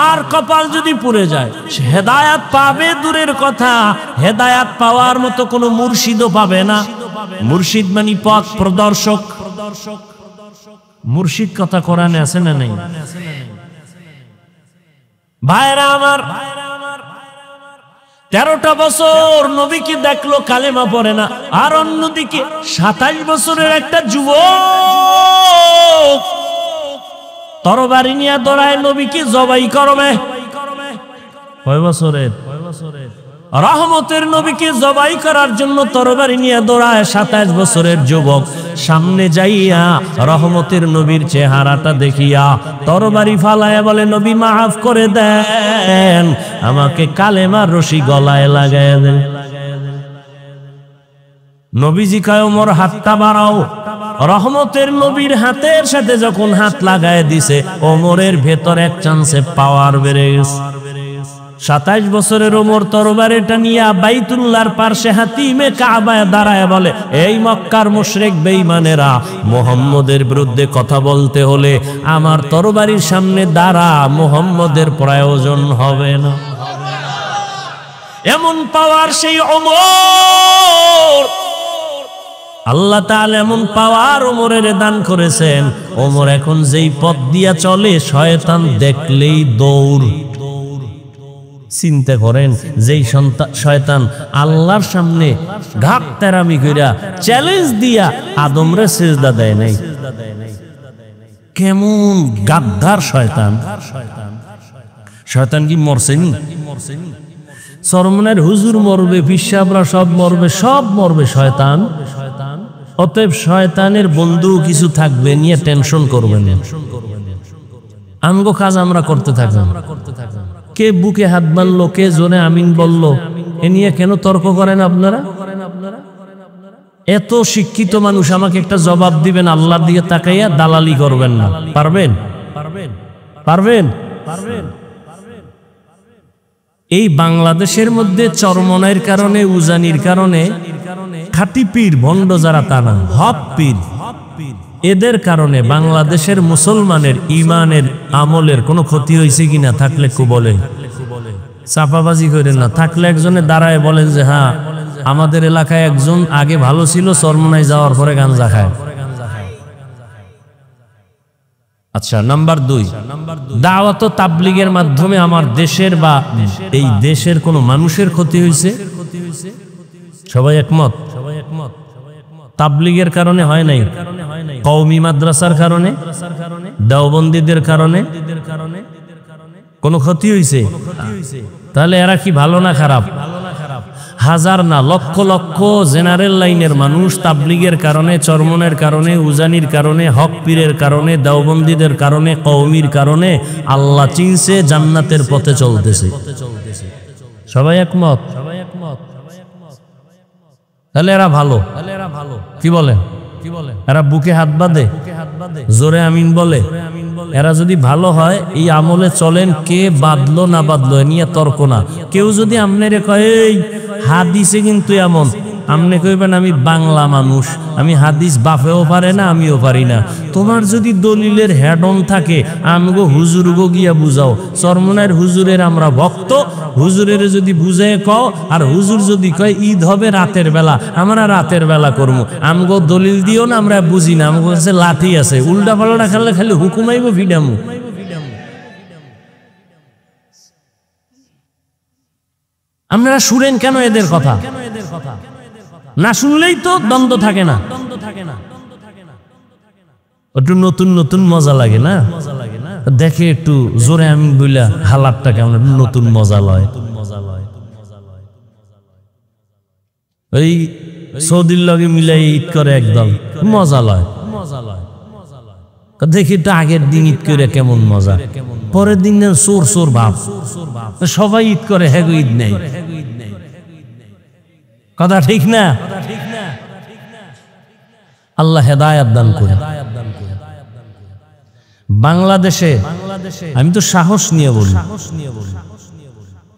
আর কপাল যদি পুড়ে যায় সে হেদায়াত পাবে দূরের কথা, হেদায়াত পাওয়ার মতো কোনো মুর্শিদও পাবে না। মুর্শিদ মানে পথ প্রদর্শক। মুর্শিদ কথা কোরআনে আছে না নেই? ভাইরা আমার, 13টা বছর নবীকে দেখলো, কালেমা পড়ে না। আর অন্যদিকে 27 বছরের একটা যুবক তরবারি নিয়ে দৌড়ায় নবীকে জবাই করবে। কয় বছরের? রহমতের নবীকে জবাই করার জন্য তরবারি নিয়ে দৌড়ায় 27 বছরের যুবক। সামনে যাইয়া রহমতের নবীর চেহারাটা দেখিয়া তরবারি ফালায়া বলে, নবী মাফ করে দেন, আমাকে কালেমার রশি গলায় লাগায় দেন। নবীজি কয়, ওমর হাতটা বাড়াও। রহমতের নবীর হাতের সাথে যখন হাত লাগায় দিছে, ওমরের ভেতর এক চান্সে পাওয়ার বেড়ে গেছে। 27 বছরের ওমর তরবারিটা নিয়ে বাইতুল্লাহর পাশে হাতিমে কাবায় দাঁড়ায় বলে, এই মক্কার মুশরিক বেঈমানেরা, মুহাম্মদের বিরুদ্ধে কথা বলতে হলে আমার তরবারির সামনে দাঁড়া, মুহাম্মদের প্রয়োজন হবে না। এমন পাওয়ার সেই ওমর, আল্লাহ তাআলা এমন পাওয়ার ওমরের দান করেছেন। ওমর এখন যেই পথ দিয়া চলে, শয়তান দেখলেই দৌড়। চিন্তা করেন, যেই শয়তান আল্লাহর সামনে ঘাট তেরামি কইরা চ্যালেঞ্জ দিয়া আদমরে সিজদা দেয় নাই, কেমন গাদ্দার শয়তান। শয়তান কি মরছেনি? চরমনের হুজুর মরবে, পিসাবরা সব মরবে, সব মরবে শয়তান। অতএব শয়তানের বন্ধু কিছু থাকবে, নিয়ে টেনশন করবেন। আমগো কাজ আমরা করতে থাকবো। কে বুকে হাত বানলো, কে জোরে আমিন বললো, এ নিয়ে কেন তর্ক করেন আপনারা? এত শিক্ষিত মানুষ, আমাকে একটা জবাব দিবেন, আল্লাহর দিকে তাকাইয়া দালালি করবেন না। পারবেন? পারবেন? এই বাংলাদেশের মধ্যে চরমনাইয়ের কারণে, উজানির কারণে, খাঁটি পীর ভণ্ড যারা তা না, হক পীর, এদের কারণে বাংলাদেশের মুসলমানের ইমানের আমলের কোনো ক্ষতি হয়েছে কিনা থাকলে কো বলে, চাপাবাজি করেন না। থাকলে একজনে দাঁড়ায় বলেন যে হ্যাঁ, আমাদের এলাকায় একজন আগে ভালো ছিল, চরমনাই যাওয়ার পরে গাঞ্জা খায়। আচ্ছা, নাম্বার 2, দাওয়াত ও তাবলীগের মাধ্যমে আমার দেশের বা এই দেশের কোনো মানুষের ক্ষতি হয়েছে? সবাই একমত? তাবলীগের কারণে হয় নাই, কওমি মাদ্রাসার কারণে, দেওবন্দীদের কারণে কোনো ক্ষতি হয়েছে? তাহলে এরা কি ভালো না খারাপ? হাজার না লক্ষ লক্ষ জেনারেল লাইনের মানুষ তাবলীগের কারণে, চরমনের কারণে, উজানির কারণে, হক পীরের কারণে, দেওবন্দীদের কারণে, কওমির কারণে আল্লাহ চিনছে, জান্নাতের পথে চলতেছে। সবাই একমত? তাহলে এরা ভালো। কি বলে? এরা বুকে হাত বাঁধে, জোরে আমিন বলে। এরা যদি ভালো হয়, এই আমলে চলেন, কে বাঁধলো না বাঁধলো এ নিয়ে তর্ক না। কেউ যদি আমনেরে কয় এই হাদিসে কিন্তু এমন, আমনে কইবেন আমি বাংলা মানুষ, আমি হাদিস বাফেও পারে না, আমিও পারি না। তোমার যদি দলিলের হেড অন থাকে, আমগো হুজুর গো গিয়া বুঝাও। চরমনাইয়ের হুজুরের আমরা ভক্ত, হুজুরের যদি বুঝে কও, আর হুজুর যদি কয় ঈদ হবে রাতের বেলা, আমরা রাতের বেলা করবো। আমগো দলিল দিও না, আমরা বুঝি না, আমগো কাছে লাঠি আছে, উল্টা পাল্টা খেলে খালি হুকুমাইব ভিডামু। আপনারা শুনেন কেন এদের কথা? না শুনলেই তো দ্বন্দ্ব থাকে না। একটু নতুন নতুন মজা লাগে না? দেখে একটু জোরে আমি বইলা হালাতটা কেমন নতুন মজা লয়। ওই সৌদির লগে মিলাই ঈদ করে একদম মজা লয়। দেখি তো আগের দিন ঈদ করে কেমন মজা, পরের দিন সোর সোর ভাব। সবাই ঈদ করে, হ্যাঁ ঈদ নেই। কথা ঠিক না? আল্লাহ হেদায়েত দান করে। বাংলাদেশে আমি তো সাহস নিয়ে বলি,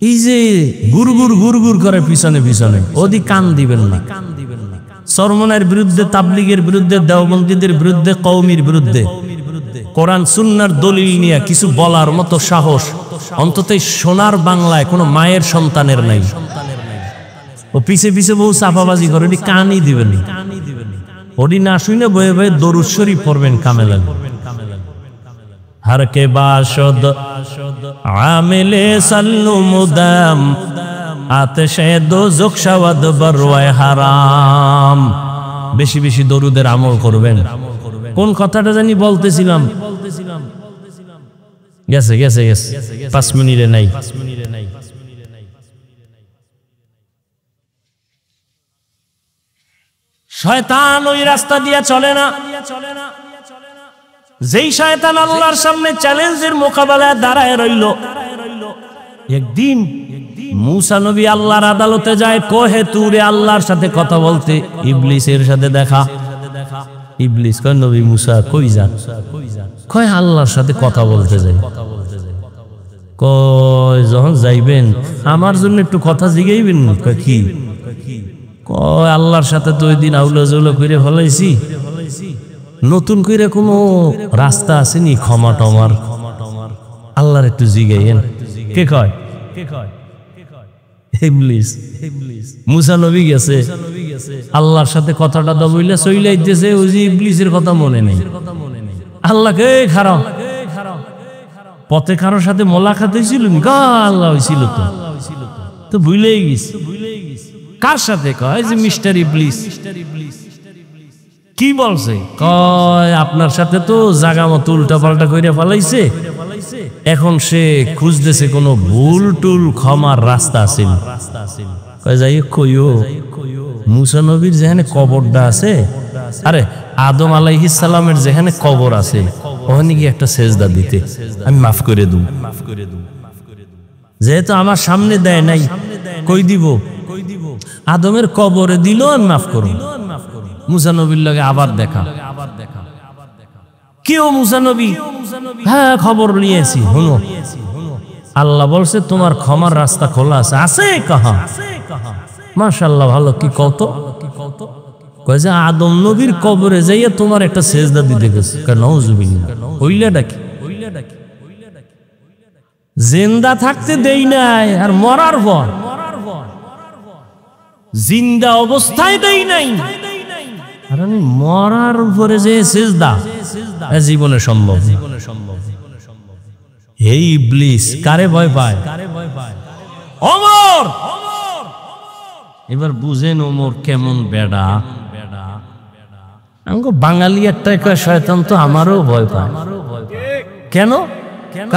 এই যে গুরগুর গুরগুর করে পিছনে পিছনে ওদি কান দিবেন না। চরমনার বিরুদ্ধে, তাবলীগের বিরুদ্ধে, দেওবন্দীদের বিরুদ্ধে, কওমির বিরুদ্ধে কোরআন সুন্নাহর দলিল নিয়ে কিছু বলার মতো সাহস অন্তত সোনার বাংলায় কোনো মায়ের সন্তানের নাই। ও পিছে পিছে বহু চাপাবাজি করে, ওটি কানই দিবেন, ওটি না শুনে বয়ে বয়ে দরুদ শরীফ পড়বেন কামেলা। हर के बाशद आमिले सल्लु मुदाम आतिशे दोज़ख शवद बरवाए हाराम। বেশি বেশি দরুদের আমল করবেন। কোন কথাটা জানি বলতেছিলাম, গেছে গেছে গেছে 5 মিনিটে নাই। শয়তান ওই রাস্তা দিয়ে চলে না। যেই শয়তান আল্লাহর সামনে চ্যালেঞ্জের মোকাবেলায় দাঁড়ায় রইল, একদিন মুসা নবী আল্লাহর আদালতে যায়, কোহে তুরে আল্লাহর সাথে কথা বলতে। ইবলিসের সাথে দেখা। ইবলিস কয়, নবী মুসা কই যান? কয়, আল্লাহর সাথে কথা বলতে যাই। কয়, যখন যাইবেন আমার জন্য একটু কথা জিগাইবেন। কয়, কি? কয়, আল্লাহর সাথে তো ওই দিন আউলা জৌলা করে ফেলাইছি, নতুন করে কোনো রাস্তা আসেনি ক্ষমা টমার? আল্লাহর একটু জিগাইয়েন। কে কয়? ইবলিস। মুসা নবী গেছে আল্লাহর সাথে কথাটা তো বইলে চইলাইতেছে, ওই যে ইবলিসের কথা মনে নেই। আল্লাহকে খারাপ পথে কারোর সাথে মোলাকাত হয়েছিল, আল্লাহ হয়েছিল তো ভুলেই গেছি। কার সাথে? কয় যে মিস্টার ইবলিস। কি বলছে? কয়, আপনার সাথে তো জাগা মতো উল্টা পাল্টা করে ফেলাইছে, এখন সে খুঁজতেছে কোনো ভুল টুল ক্ষমার রাস্তা আছে। কয়, যাই কইও মুসা নবীর যেখানে কবরটা আছে, আরে আদম আলাইহিস সালামের যেখানে কবর আছে, ওখানে গিয়ে একটা সেজদা দিতে, আমি মাফ করে দেব। যেহেতু আমার সামনে দেয় নাই, কই দিব? আদমের কবরে দিল, আমি মাফ করব। মুসা নবীর লগে আবার দেখা। কেউ মুসা নবী? হ্যাঁ, খবর নিয়েছি। শুনো, আল্লাহ বলছে তোমার ক্ষমার রাস্তা খোলা আছে। আছে? কাহা? মাশাআল্লাহ, ভালো। কি কত? কয় যে আদম নবীর কবরে যাইয়া তোমার একটা সেজদা দিতে গেছে। নাউজুবিল্লাহ। হইলাটা কি? জিন্দা থাকতে দেই নাই, আর মরার পর জিন্দা অবস্থায় দেই নাই, আর আমি মরার উপরে যে সেজদা, জীবনে সম্ভব। এই ইবলিস কারে ভয় পায়? ওমর। এবার বুঝেন ওমর কেমন বেডা। আমাকে বাঙালি একটা শয়তান তো আমারও ভয় পায়। কেন?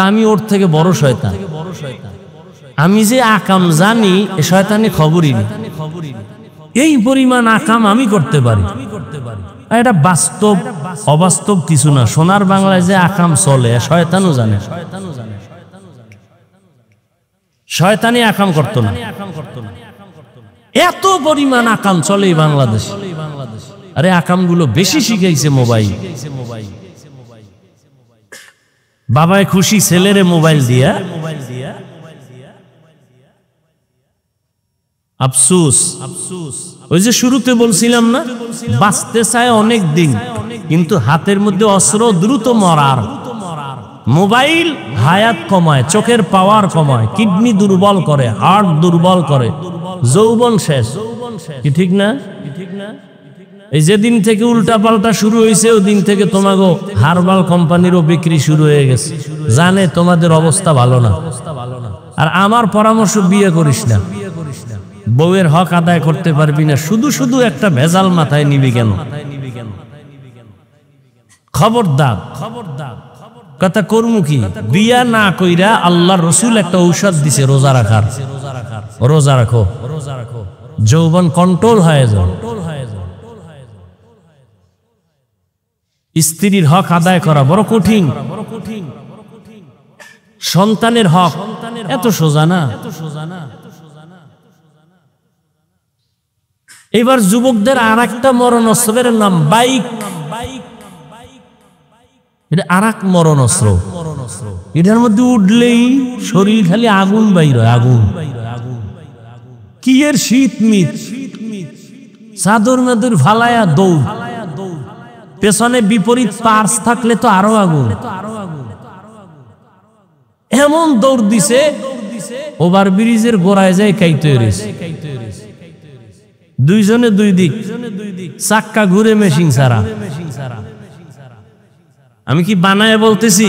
আমি ওর থেকে বড় শয়তান। আমি যে আকাম জানি, এ শয়তানি খবরই নেই। এই পরিমাণ আকাম আমি করতে পারি। এটা বাস্তব, অবাস্তব কিছু না। সোনার বাংলায় যে আকাম চলে, শয়তানও জানে। শয়তানি আকাম করতো না। এত পরিমাণ আকাম চলে বাংলাদেশ। আরে আকামগুলো বেশি শিখাইছে মোবাইল। বাবায় খুশি ছেলেরে মোবাইল দিয়া। আফসোস, ওই যে শুরুতে বলছিলাম না, বাঁচতে চায় অনেক দিন, কিন্তু হাতের মধ্যে অস্ত্র, দ্রুত মরার। মোবাইল হায়াত কমায়, চোখের পাওয়ার কমায়, কিডনি দুর্বল করে, হার্ট দুর্বল করে, যৌবন শেষ। কি ঠিক না? এই যেদিন থেকে উল্টা পাল্টা শুরু হয়েছে, ওই দিন থেকে তোমাকে হারবাল কোম্পানিরও বিক্রি শুরু হয়ে গেছে। জানে তোমাদের অবস্থা ভালো না। আর আমার পরামর্শ, বিয়ে করিস না। বউয়ের হক আদায় করতে পারবি না, শুধু শুধু একটা ভেজাল মাথায় নিবি কেন? খবরদার, কথা করমু কি? বিয়া না কইরা আল্লাহর রাসূল একটা ঔষধ দিছে, রোজা রাখার। রোজা রাখো, যৌবন কন্ট্রোল হয়ে যাও। স্ত্রীর হক আদায় করা বড় কঠিন। সন্তানের হক এত সোজা না। এবার যুবকদের আর একটা মরণোৎসবের নাম বাইক। এটা আরেক মরণ অস্ত্র। এটার মধ্যে উঠলেই শরীর খালি আগুন বাইর হয়, আগুন। কি এর শীত মিত, চাদর মাদুর ফালায়া দৌড়, পেছনে বিপরীত পার্স থাকলে তো আরো আগুন। এমন দৌড় দিছে ওভার ব্রিজের গোড়ায় যায় কাইতে রয়েছে, দুইজনে দুই দিক, চাক্কা ঘুরে মেশিন ছাড়া। আমি কি বানায় বলতেছি?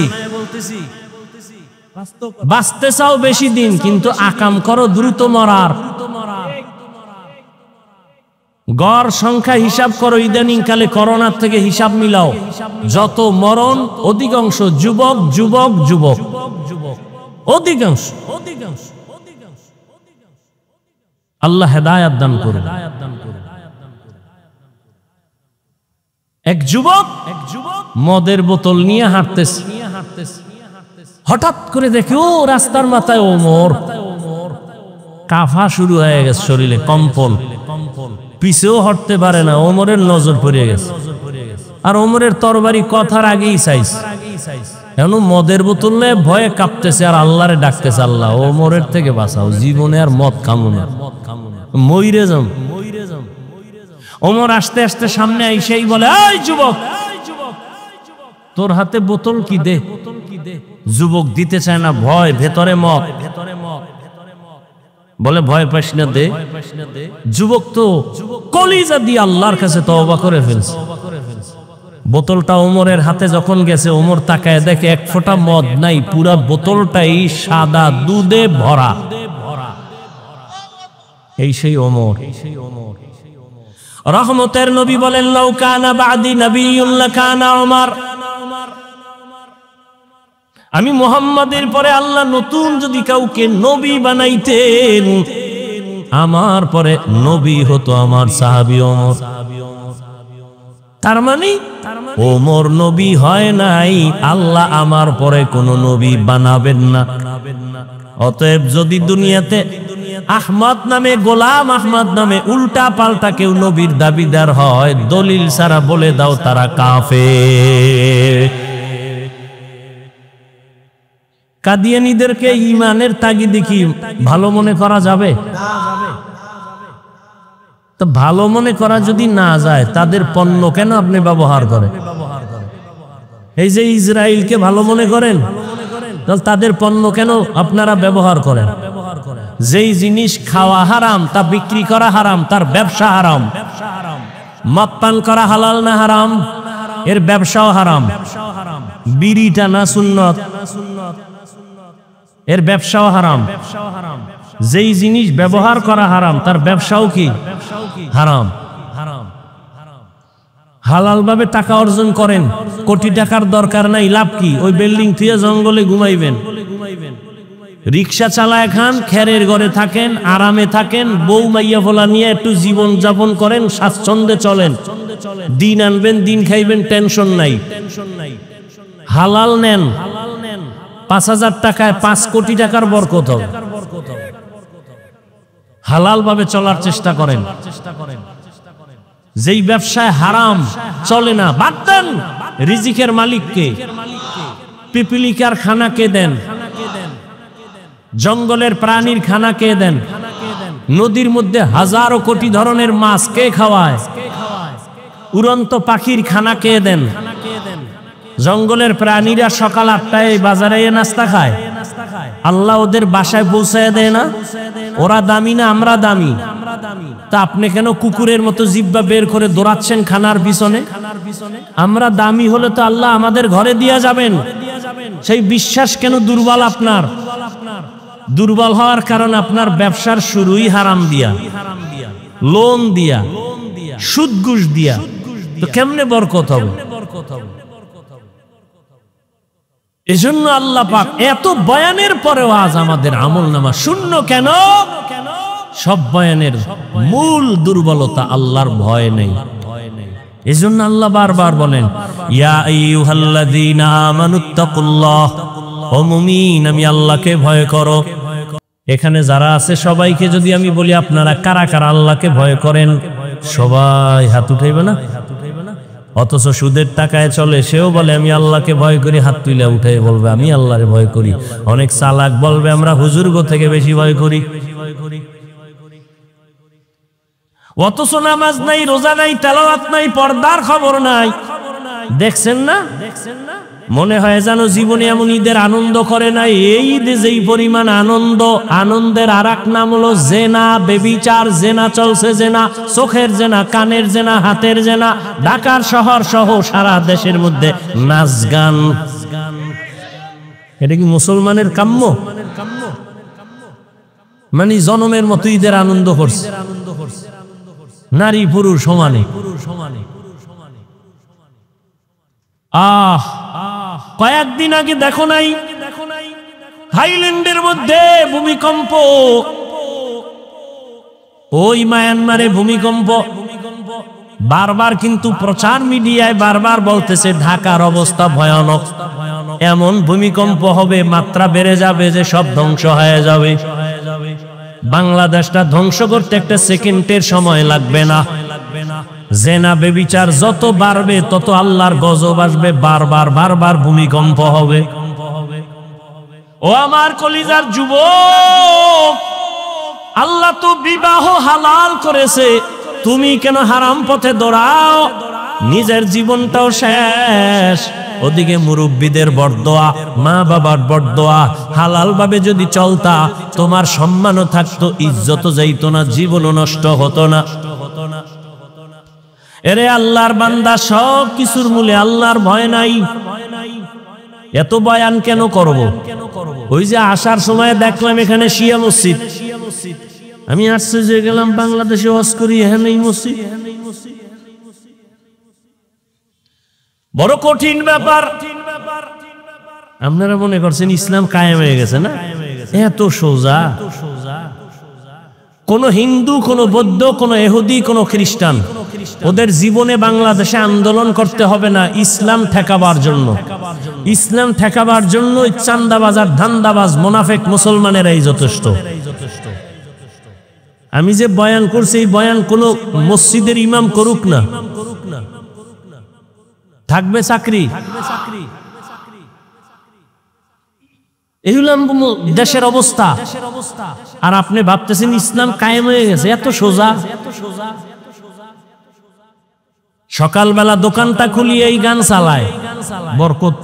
বাঁচতে চাও বেশি দিন, কিন্তু আকাম করো দ্রুত মরার। গড় সংখ্যা হিসাব করো, ইদানিং কালে করোনার থেকে হিসাব মিলাও, যত মরণ অধিকাংশ যুবক যুবক যুবক, অধিকাংশ। আল্লাহ হেদায়েত দান করুন। এক যুবক মদের বোতল নিয়ে হাঁটতেছে, হঠাৎ করে দেখে ও রাস্তার মাথায় ওমর। কাফা শুরু হয়ে গেছে, শরীরে কম্পন, পিছেও হটতে পারে না। ওমরের নজর পড়ে গেছে, আর ওমরের তরবারি কথার আগেই চাইছে। এখন মদের বোতল নিয়ে ভয়ে কাঁপতেছে আর আল্লাহরে ডাকতেছে, আল্লাহ ওমরের থেকে বাঁচাও, জীবনে আর মদ খামো না, মইরে যাম। ওমর আস্তে আস্তে সামনে আইসেই বলে, এই যুবক, তোর হাতে বোতল কি, দে। যুবক দিতে চায় না, ভয়, ভেতরে মদ। বলে ভয় পাস না, দে। যুবক তো কলিজা দিয়ে আল্লাহর কাছে তওবা করে ফেলছে। বোতলটা ওমরের হাতে যখন গেছে, ওমর তাকায় দেখে এক ফোঁটা মদ নাই, পুরা বোতলটাই সাদা দুধে ভরা। এই সেই ওমর। রহমতের নবী বলেন, লাউ কানা বাদি নবিয়্যুন লাকানা ওমর। আমি মুহাম্মাদের পরে আল্লাহ নতুন যদি কাউকে নবী বানাইতেন, আমার পরে নবী হতো আমার সাহাবী ওমর। তার মানে ওমর নবী হয় নাই, আল্লাহ আমার পরে কোন নবী বানাবেন না। অতএব যদি দুনিয়াতে আহমদ নামে, গোলাম আহমদ নামে উল্টা পাল্টা কেউ নবীর দাবিদার হয়, দলিল ছাড়া বলে দাও তারা কাফের। কাদিয়ানীদেরকে ঈমানের তাগিদে কি ভালো মনে করা যাবে? তো ভালো মনে করা যদি না যায়, তাদের পণ্য কেন আপনি ব্যবহার করেন? এই যে ইসরায়েলকে ভালো মনে করেন, তাদের পণ্য কেন আপনারা ব্যবহার করেন? যেই জিনিস খাওয়া হারাম, তা বিক্রি করা হারাম, তার ব্যবসা হারাম। মদ পান করা হালাল না হারাম? এর ব্যবসাও হারাম। বিড়ি টানা সুন্নত, এর ব্যবসাও হারাম। যেই জিনিস ব্যবহার করা হারাম, তার ব্যবসাও কি হারাম। হালাল ভাবে টাকা অর্জন করেন, কোটি টাকার দরকার নাই, লাভ কি? ওই বিল্ডিং থুয়ে জঙ্গলে ঘুমাইবেন, রিক্সা চালায় খান, খেরের ঘরে থাকেন, আরামে থাকেন, বউ মাইয়া ফোলা নিয়ে একটু জীবন যাপন করেন, স্বাচ্ছন্দ্যে চলেন, দিন আনবেন, দিন খাইবেন, টেনশন নাই। হালাল নেন, ৫,০০০ টাকায় ৫ কোটি টাকার বরকত হবে। হালাল ভাবে চলার চেষ্টা করেন। যেই ব্যবসায় হারাম চলে না, বাদ দেন। রিজিকের মালিককে, পিপিলিকার খানা কে দেন? জঙ্গলের প্রাণীর খানা কে দেন? নদীর মধ্যে হাজারো কোটি ধরনের মাছ কে খাওয়ায়? উড়ন্ত পাখির খানা কে দেন? জঙ্গলের প্রাণীরা সকাল ৮টায় বাজারে নাস্তা খায়, আল্লাহ ওদের বাসায় পৌঁছায় দেয় না? ওরা দামি না আমরা দামি? তা আপনি কেন কুকুরের মতো জিহ্বা বের করে দৌড়াচ্ছেন খানার পিছনে? আমরা দামি হলে তো আল্লাহ আমাদের ঘরে দিয়া যাবেন। সেই বিশ্বাস কেন দুর্বল আপনার? দুর্বল হওয়ার কারণ আপনার ব্যবসার শুরুই হারাম দিয়া, লোন দিয়া, সুদ ঘুষ দিয়া। তো কেমনে বরকত হবে? এজন্য আল্লাহ পাক এত বয়ানের পরেও আজ আমাদের আমলনামা শূন্য কেন? সব বয়ানের মূল দুর্বলতা আল্লাহর ভয় নেই। এজন্য আল্লাহ বারবার বলেন, ইয়া আইয়ুহাল্লাযীনা আমানুত্তাকুল্লাহ, ও মুমিন আমি আল্লাহকে ভয় করো। এখানে যারা আছে সবাইকে যদি আমি বলি আপনারা কারা কারা আল্লাহকে ভয় করেন, সবাই হাত উঠাইবে না? অথচ সুদের টাকায় চলে, সেও বলে আমি আল্লাহকে ভয় করি, হাত তুলে উঠে বলবে আমি আল্লাহরে ভয় করি। অনেক চালাক বলবে আমরা হুজুরগো থেকে বেশি ভয় করি। অথচ নামাজ নাই, রোজা নাই, তেলাওয়াত নাই, পর্দার খবর নাই। দেখছেন না? মনে হয় যেন জীবনে এমন ঈদের আনন্দ করে নাই। এই ঈদে যেই পরিমাণ আনন্দ, আনন্দের আর এক নাম হলো জেনা, বেবিচার। জেনা চলছে, জেনা, চোখের জেনা, কানের জেনা, হাতের জেনা। ঢাকার শহর সহ সারা দেশের মধ্যে নাচ গান। এটা কি মুসলমানের কাম্য? মানে জনমের মতো ঈদের আনন্দ করছে, নারী পুরুষ সমানে। কয়েকদিন আগে দেখো নাই থাইল্যান্ডের মধ্যে ভূমিকম্প? ওই মায়ানমারে ভূমিকম্প। বারবার কিন্তু প্রচার মিডিয়ায় বারবার বলতেছে ঢাকার অবস্থা ভয়ানক, এমন ভূমিকম্প হবে, মাত্রা বেড়ে যাবে যে সব ধ্বংস হয়ে যাবে। বাংলাদেশটা ধ্বংস করতে একটা সেকেন্ডের সময় লাগবে না। জেনা বেবিচার যত বাড়বে তত আল্লাহর গজব আসবে, বারবার বারবার ভূমিকম্প হবে। ও আমার কলিজার যুবক, আল্লাহ তো বিবাহ হালাল করেছে, তুমি কেন হারাম পথে দৌড়াও? নিজের জীবনটাও শেষ, ওদিকে মুরব্বীদের বরদোয়া, মা বাবার বরদোয়া। হালাল ভাবে যদি চলতা তোমার সম্মানও থাকতো, ইজ্জতও যাইতো না, জীবনও নষ্ট হতো না। এরে আল্লাহর বান্দা, সব কিছুর মূলে আল্লাহর ভয় নাই। এত বয়ান কেন করব? ওই যে আসার সময় দেখলাম এখানে শিয়া মসজিদ। আমি আশ্চর্য হয়ে গেলাম, বাংলাদেশে ওয়াজ করি, এখানে মসজিদ। বড় কঠিন ব্যাপার। আপনারা মনে করছেন ইসলাম কায়েম হয়ে গেছে না? এত সোজা। কোন হিন্দু, কোন বৌদ্ধ, কোন ইহুদি, কোন খ্রিস্টান, ওদের জীবনে বাংলাদেশে আন্দোলন করতে হবে না ইসলাম ঠেকাবার জন্য। ইসলাম ঠেকাবার জন্য চান্দাবাজ আর ধান্দাবাজ মুনাফিক মুসলমানেরাই যথেষ্ট। আমি যে বয়ান করছি, এই বয়ান কোন মসজিদের ইমাম করুক না, থাকবে চাকরি। এই হলো দেশের অবস্থা। আর আপনি ভাবতেছেন ইসলাম কায়েম হয়ে গেছে, এত সোজা। সকালবেলা দোকানটা খুলিয়ে এই গান চালায়, বরকত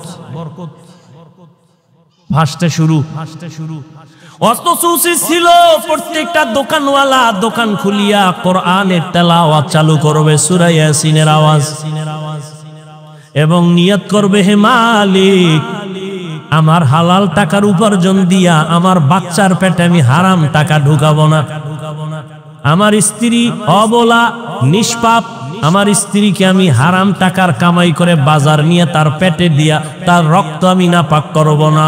ভাসতে শুরু। অথচ উচিত ছিল প্রত্যেকটা দোকানওয়ালা দোকান খুলিয়া কোরআনের তেলাওয়াত চালু করবে, সূরা ইয়াসিনের আওয়াজ, এবং নিয়ত করবে হে মালিক, আমার হালাল টাকার উপার্জন দিয়া আমার বাচ্চার পেটে আমি হারাম টাকা ঢুকাবো না। আমার স্ত্রী অবলা নিষ্পাপ, আমার স্ত্রীকে আমি হারাম টাকার কামাই করে বাজার নিয়ে তার পেটে দিয়া তার রক্ত আমি নাপাক করব না।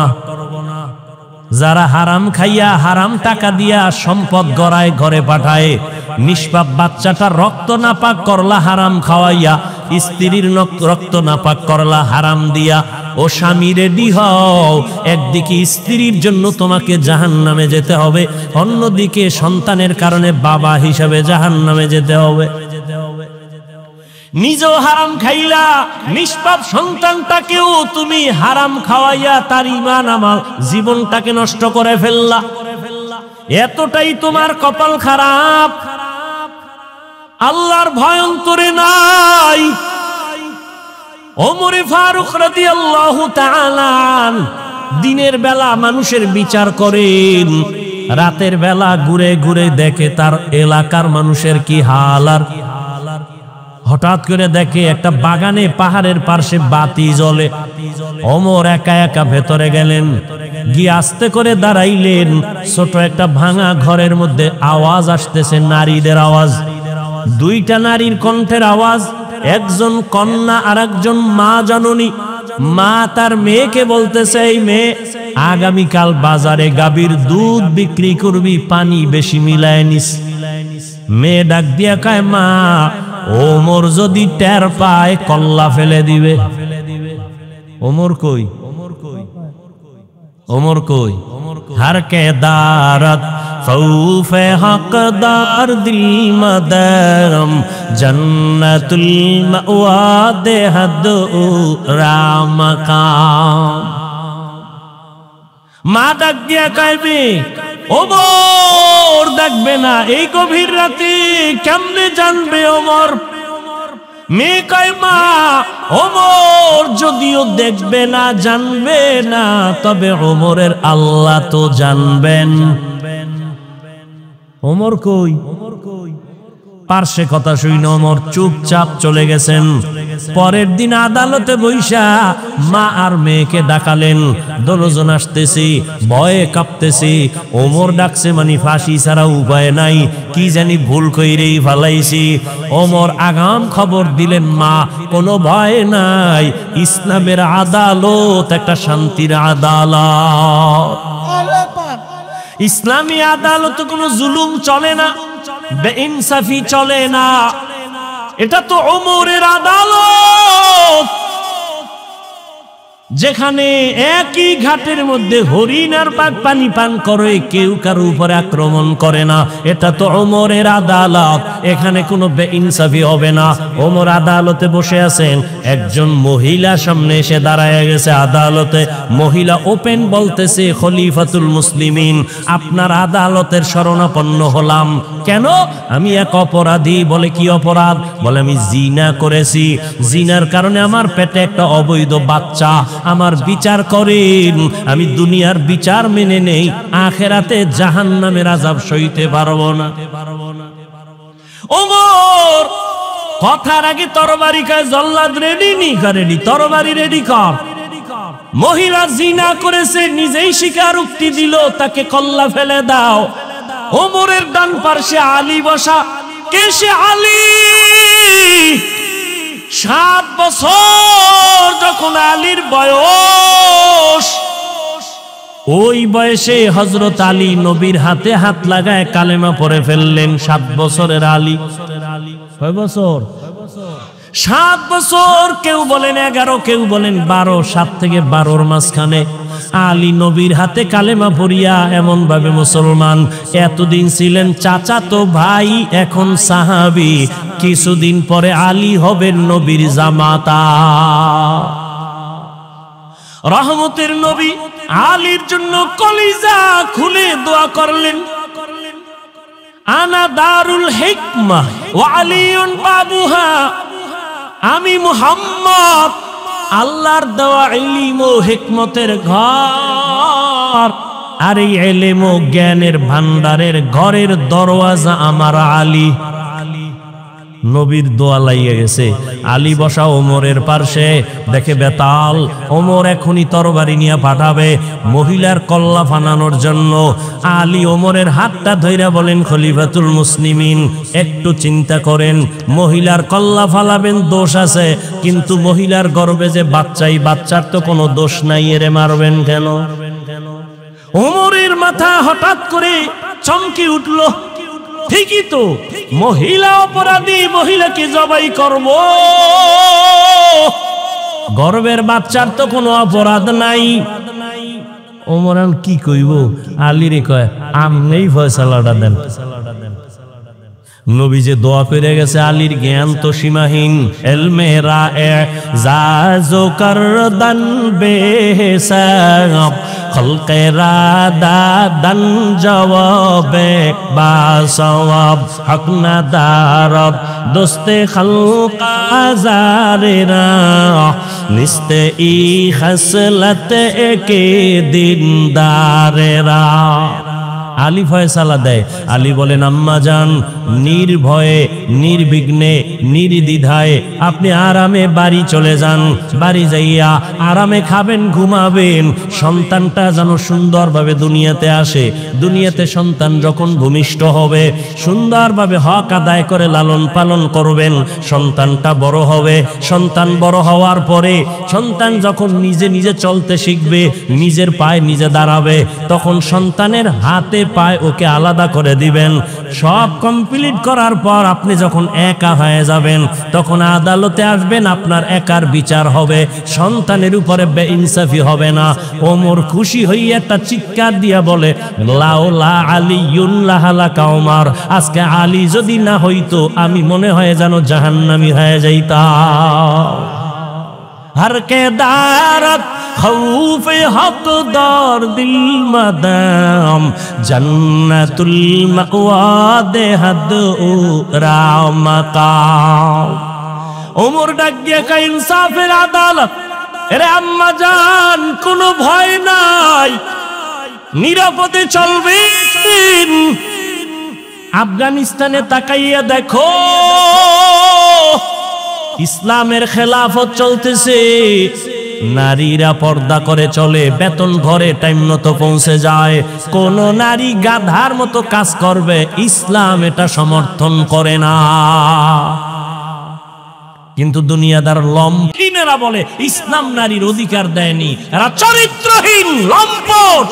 যারা হারাম খাইয়া হারাম টাকা দিয়া সম্পদ গড়ায় ঘরে পাঠায়, নিষ্পাপ বাচ্চাটার রক্ত নাপাক করলা হারাম খাওয়াইয়া, স্ত্রীর রক্ত নাপাক করলা হারাম দিয়া। ও স্বামী রেডি হও, একদিকে স্ত্রীর জন্য তোমাকে জাহান্নামে যেতে হবে, অন্যদিকে সন্তানের কারণে বাবা হিসাবে জাহান্নামে যেতে হবে। নিজেও হারাম খাইলা, নিষ্পাপ সন্তানটাকেও তুমি হারাম খাওয়াইয়া তার ঈমান আমল জীবনটাকে নষ্ট করে ফেললা। এতটাই তোমার কপাল খারাপ, আল্লাহর ভয় অন্তরে নাই। ওমর ফারুক রাদিয়াল্লাহু তাআলা দিনের বেলা মানুষের বিচার করেন, রাতের বেলা ঘুরে ঘুরে দেখে তার এলাকার মানুষের কি হাল। আর হঠাৎ করে দেখে একটা বাগানে পাহাড়ের পাশে বাতি জ্বলে। ওমর একা একা ভেতরে গেলেন, গিয়ে আস্তে করে দাঁড়াইলেন। ছোট একটা ভাঙা ঘরের মধ্যে আওয়াজ আসতেছে, নারীদের আওয়াজ, দুইটা নারীর কণ্ঠের আওয়াজ। একজন কন্যা আর একজন মা জননী। মা তার মেয়েকে বলতেছে, এই মেয়ে, আগামীকাল বাজারে গাভীর দুধ বিক্রি করবি, পানি বেশি মিলায় নিস। মেয়ে ডাক দিয়া কয়, মা, ওমর যদি টের পায় কল্লা ফেলে দিবে। ওমর কই? ওমর কই? हर के दारत খৌফে হকদার দিল মদরম জন্নতুল মাওয়া দেহদ রামকাম। মা ডাক দিয়া কইবে ওমর দেখবে না এই গভীর রাতে, কেমনে জানবে ওমর? মেয়ে কয় মা ওমর যদিও দেখবে না জানবে না, তবে ওমরের আল্লাহ তো জানবেন। ওমর কই? পার্শ্বে কথা শুনে ওমর চুপচাপ চলে গেছেন। পরের দিন আদালতে বইসা মা আর মেয়েকে ডাকালেন। দশজন আসতেছি, ভয়ে কাঁপতেছি। ওমর ডাকছে মানে ফাঁসি ছাড়া উপায় নাই, কি জানি ভুল কইরেই ফালাইছি। ওমর আগাম খবর দিলেন মা কোনো ভয় নাই, ইসলামের আদালত একটা শান্তির আদালত। ইসলামী আদালত কোনো জুলুম চলে না, বেইনসাফি চলে না। এটা তো ওমরের আদালত, যেখানে একই ঘাটের মধ্যে হরিণ আর বাঘ পানি পান করে, কেউ কারো উপরে আক্রমণ করে না। এটা তো ওমরের আদালত, এখানে কোনো বেইনসাফি হবে না। ওমর আদালতে বসে আছেন, একজন মহিলা সামনে এসে দাঁড়ায় গেছে আদালতে। মহিলা ওপেন বলতেছে, খলিফাতুল মুসলিমিন, আপনার আদালতের শরণাপন্ন হলাম। কেন? আমি এক অপরাধী। বলে কি অপরাধ? বলে আমি জিনা করেছি, জিনার কারণে আমার পেটে একটা অবৈধ বাচ্চা। আমার বিচার করেন, আমি দুনিয়ার বিচার মেনে নেই, আখেরাতে জাহান্নামের আযাব সইতে পারবো না। ওমর কথার আগে তরবারি কয়, জল্লাদ রেডি নি? রেডি, তরবারি রেডি কর। মহিলা জিনা করেছে, নিজেই স্বীকারোক্তি দিল, তাকে কল্লা ফেলে দাও। ওমরের ডান পার্শ্বে আলী বসা। কে সে আলী? 7 বছর যখন আলীর বয়স, ওই বয়সে হযরত আলী নবীর হাতে হাত লাগায় কালেমা পড়ে ফেললেন। 7 বছরের আলী। কয় বছর? 7 বছর। কেউ বলেন 11, কেউ বলেন 12। 7 থেকে 12-র মাঝখানে আলী নবীর হাতে কালেমা পড়িয়া এমন ভাবে মুসলমান। এতদিন ছিলেন চাচাতো ভাই, এখন সাহাবী। কিছুদিন পরে আলী হবেন নবীর জামাতা। রহমতের নবী আলীর জন্য কলিজা খুলে দোয়া করলেন, আনা দারুল হিকমাহ ওয়া আলীউন বাবুহা। আমি মুহাম্মদ আল্লাহর দেওয়া ইলম ও হিকমতের ঘর, আর এই ইলম ও জ্ঞানের ভান্ডারের ঘরের দরওয়াজা আমার আলী। নবীর দোয়া লাইয়ে গেছে। আলী বসা ওমরের পার্শ্বে, দেখে বেতাল। ওমর এখনই তরবারি নিয়ে পাঠাবে মহিলার কল্লা ফানানোর জন্য। আলী ওমরের হাতটা ধইরা বলেন, খলিফাতুল মুসলিমিন, একটু চিন্তা করেন, মহিলার কল্লা ফালাবেন, দোষ আছে, কিন্তু মহিলার গর্ভে যে বাচ্চাই, বাচ্চার তো কোনো দোষ নাই, এরে মারবেন কেন? ওমরের মাথা হঠাৎ করে চমকে উঠল। ঠিকই তো, মহিলা অপরাধী, মহিলাকে জবাই করব, গর্ভের বাচ্চার তো কোনো অপরাধ নাই। ওমর কি কইব? আলীরে কয়, আমনেই ফয়সালাটা দেন। নবী যে দোয়া করে গেছে, আলীর জ্ঞান তো সীমাহীন। এলমে রায়ে জাজো করদান বেহিসাব, খলকে রাদাদান জওয়াবে বাসওয়াব, হক না দারব দোস্তে খলক আজারেরা, নিস্তে ই খসলত একে দিনদারেরা। আলী ফয়সালা দেয়। আলী বলেন, আম্মা জান, নির্ভয়ে নির্বিঘ্নে নির্দ্বিধায় আপনি আরামে বাড়ি চলে যান। বাড়ি যাইয়া আরামে খাবেন, ঘুমাবেন। সন্তানটা যেন সুন্দরভাবে দুনিয়াতে আসে। দুনিয়াতে সন্তান যখন ভূমিষ্ঠ হবে, সুন্দরভাবে হক আদায় করে লালন পালন করবেন। সন্তানটা বড় হবে। সন্তান বড় হওয়ার পরে সন্তান যখন নিজে নিজে চলতে শিখবে, নিজের পায়ে নিজে দাঁড়াবে, তখন সন্তানের হাতে পায়ে ওকে আলাদা করে দিবেন। সব কমপ্লিট করার পর আপনি যখন একা হয়ে যাবেন তখন আদালতে আসবেন, আপনার একার বিচার হবে, সন্তানের উপরে বেইনসাফি হবে না। ওমর খুশি হয়ে একটা চিৎকার দিয়া বলে, লাউলা আলিয়ুল্লাহ লাকা ওমর, আজকে আলী যদি না হইতো আমি মনে হয় যেন জাহান্নামী হয়ে যাইতাম। हर के दारत खौफ हकदार दिल मदाम जन्नतुल मअवा दे हद रामकाम। उमर डाक दिया का इंसाफेर आदालत, अरे अम्मा जान कोनो भय নাই, নিরাপদে চলবেন। আফগানিস্তানে তাকাইয়া দেখো, ইসলামের খেলাফত চলতেছে, নারীরা পর্দা করে চলে, বেতন ঘরে টাইম মতো পৌঁছে যায়, কোন নারী গাধার মতো কাজ করবে ইসলাম এটা সমর্থন করে না। কিন্তু দুনিয়াদার লম্পটেরা বলে ইসলাম নারীর অধিকার দেয়নি, এরা চরিত্রহীন লম্পট।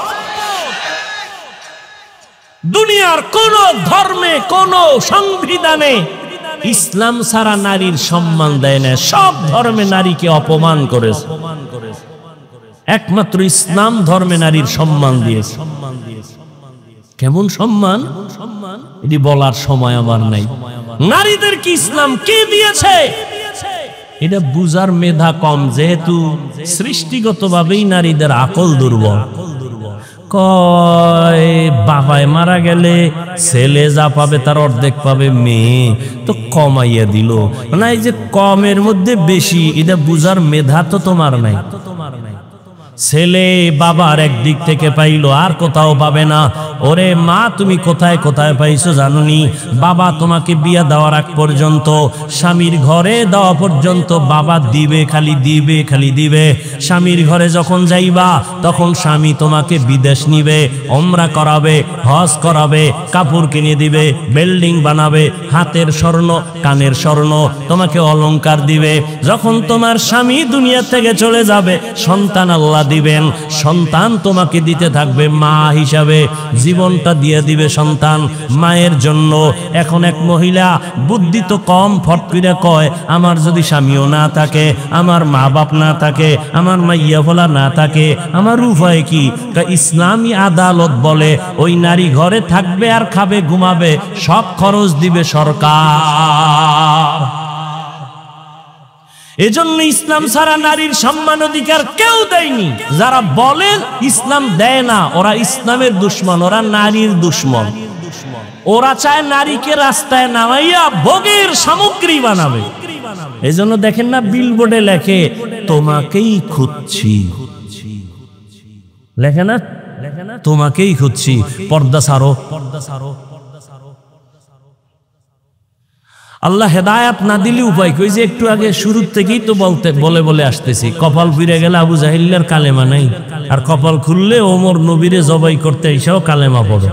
দুনিয়ার কোন ধর্মে কোন সংবিধানে ইসলাম ছাড়া নারীর সম্মান দেয় না, সব ধর্মে নারীকে অপমান করেছে, একমাত্র ইসলাম ধর্মে নারীর সম্মান দিয়েছে। কেমন সম্মান এটি বলার সময় আমার নাই। নারীদের কি ইসলাম কে দিয়েছে এটা বুঝার মেধা কম, যেহেতু সৃষ্টিগতভাবেই নারীদের আকল দুর্বল। কয় বাবায় মারা গেলে ছেলে যা পাবে তার অর্ধেক পাবে মেয়ে, তো কমাইয়া দিল না, এই যে কমের মধ্যে বেশি এটা বুঝার মেধা তো তোমার নাই। ছেলে বাবার একদিক থেকে পাইলো আর কোথাও পাবে না। ওরে মা তুমি কোথায় কোথায় পাইছো জানুনি? বাবা তোমাকে বিয়া দেওয়ার আগ পর্যন্ত, স্বামীর ঘরে দেওয়া পর্যন্ত বাবা দিবে, খালি দিবে, খালি দিবে। স্বামীর ঘরে যখন যাইবা তখন স্বামী তোমাকে বিদেশ নিবে, ওমরা করাবে, হজ করাবে, কাপড় কিনে দিবে, বিল্ডিং বানাবে, হাতের স্বর্ণ কানের স্বর্ণ তোমাকে অলংকার দিবে। যখন তোমার স্বামী দুনিয়া থেকে চলে যাবে সন্তান আল্লাহ দিবেন, সন্তান তোমাকে দিতে থাকবে মা হিসাবে, জীবনটা দিয়ে দিবে সন্তান মায়ের জন্য। এখন এক মহিলা বুদ্ধি তো কম, ফট করে কয় আমার যদি স্বামীও না থাকে, আমার মা বাপ না থাকে, আমার মাইয়া ফোলা না থাকে, আমার উপায় কি? ইসলামী আদালত বলে ওই নারী ঘরে থাকবে আর খাবে ঘুমাবে, সব খরচ দিবে সরকার। এজন্য ইসলাম ছাড়া নারীর সম্মান অধিকার কেউ দেয়নি। যারা বলে ইসলাম দেয় না ওরা ইসলামের দুশ্মন, ওরা নারীর দুশ্মন। ওরা চায় নারীকে রাস্তায় নামাইয়া ভোগের সামগ্রী বানাবে। এজন্য দেখেন না বিলবোর্ডে লেখে তোমাকেই খুঁজছি, লেখে না তোমাকেই খুঁজছি, পর্দা ছাড়ো, পর্দা ছাড়ো। আল্লাহ হেদায়াত না দিলে উপায় কই? যে একটু আগে শুরুর থেকেই তো বলে আসতেছি, কপাল ফিরে গেলে আবু জাহিলের কালেমা নাই, আর কপাল খুললে ওমর নবীরে জবাই করতে এসেও কালেমা পড়ে।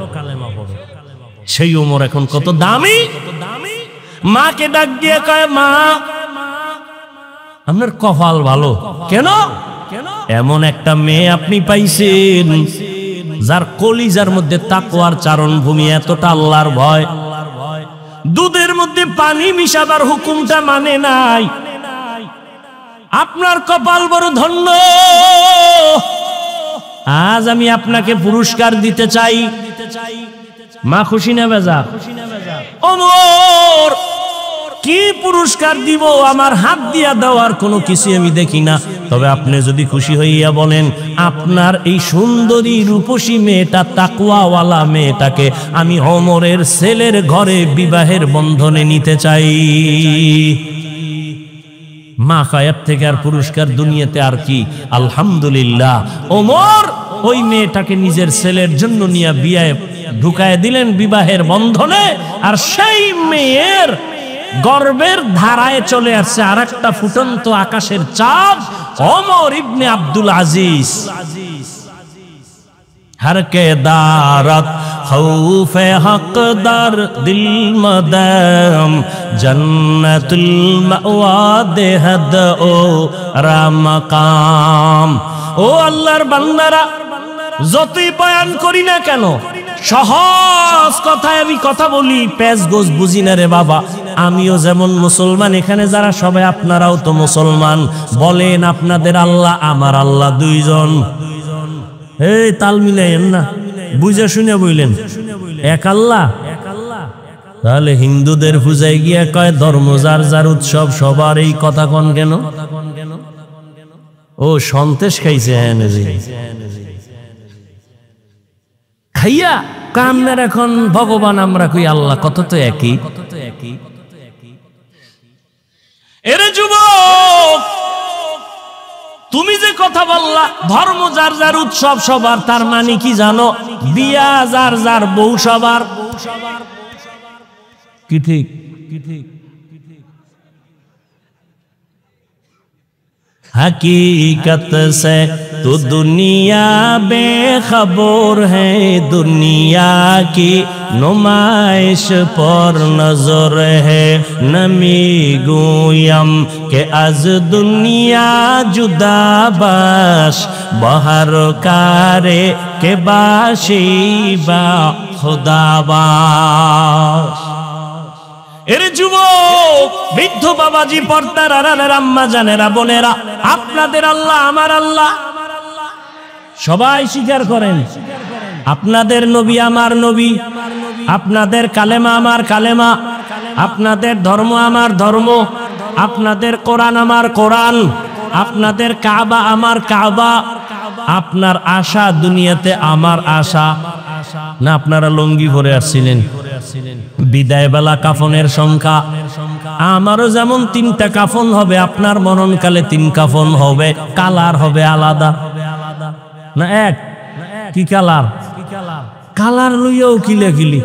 সেই ওমর এখন কত দামি। মাকে ডাক দিয়ে কয় মা আপনার কপাল ভালো, কেন? এমন একটা মেয়ে আপনি পাইছেন যার কলিজার মধ্যে তাকওয়ার চারণ ভূমি, এতটা আল্লাহর ভয়, দুধের মধ্যে পানি মিশাবার হুকুমটা মানে নাই। আপনার কপাল বড় ধন্য। আজ আমি আপনাকে পুরস্কার দিতে চাই। মা খুশি না বেজার? ওমর কি পুরস্কার দিব? আমার হাত দিয়া দেওয়ার কোনো কিছু আমি দেখি না। তবে আপনি যদি খুশি হইয়া বলেন আপনার এই সুন্দরী রূপসী মেয়েটা, তাকওয়াওয়ালা মেয়েটাকে আমি ওমরের ছেলের ঘরে বিবাহের বন্ধনে নিতে চাই। মা কায়াত থেকে আর পুরস্কার দুনিয়াতে আর কি? আলহামদুলিল্লাহ। ওমর ওই মেয়েটাকে নিজের ছেলের জন্য নিয়ে বিয়ে ঢুকায় দিলেন বিবাহের বন্ধনে। আর সেই মেয়ের গর্বের ধারায় চলে আসছে আর একটা ফুটন্ত আকাশের চাঁদ, ওমর ইবনে আব্দুল আজিজ। हर के दारत खौफे हकदार दिल मदाम जन्नतुल मअवा दे हद ओ रामकाम। ओ अल्लाहर बान्दारा যতই বয়ান করি না কেন, সহজ কথায় আমি কথা বলি, প্যাঁচ গোছ বুঝি না রে বাবা। আমিও যেমন মুসলমান, এখানে যারা সবাই আপনারাও তো মুসলমান। বলেন আপনাদের আল্লাহ আমার আল্লাহ দুইজন? এই তাল মিলাইয়েন না, বুঝে শুনে বললেন এক আল্লাহ। তাহলে হিন্দুদের পূজায় গিয়া কয় ধর্ম যার যার উৎসব, সবার এই কথা কন কেন? ও সন্তেষ খাইছে খাইয়া কামনার এখন ভগবান আমরা কই আল্লাহ, কত তো একই। এরে যুবক, তুমি যে কথা বললা ধর্ম যার যার উৎসব সবার, তার মানে কি জানো? বিয়া যার যার বউ সবার। কি ঠিক? हकीकत से तो दुनिया बेखबर है, दुनिया की नुमाइश पर नजर है। नमी गोयम के आज दुनिया जुदा बाश, बहर कारे के बाशी बा खुदा बाश। এরে যুবক, বৃদ্ধ বাবাজি, পর্দার আড়ালের আম্মা জানেরা, বোনেরা, আপনাদের আল্লাহ আমার আল্লাহ। সবাই স্বীকার করেন আপনাদের নবী আমার নবী, আপনাদের কালেমা আমার কালেমা, আপনাদের ধর্ম আমার ধর্ম, আপনাদের কোরআন আমার কোরআন, আপনাদের কাবা আমার কাবা, আপনার আশা দুনিয়াতে আমার আশা। না আপনারা লঙ্গি পরে আসছিলেন? বিদায় বেলা কাফনের সংখ্যা আমারও যেমন 3টা কাফন হবে, আপনার মরণকালে 3 কাফন হবে। কালার হবে আলাদা না এক? কি কালার? কালার লইয়াও কিলাকিলি,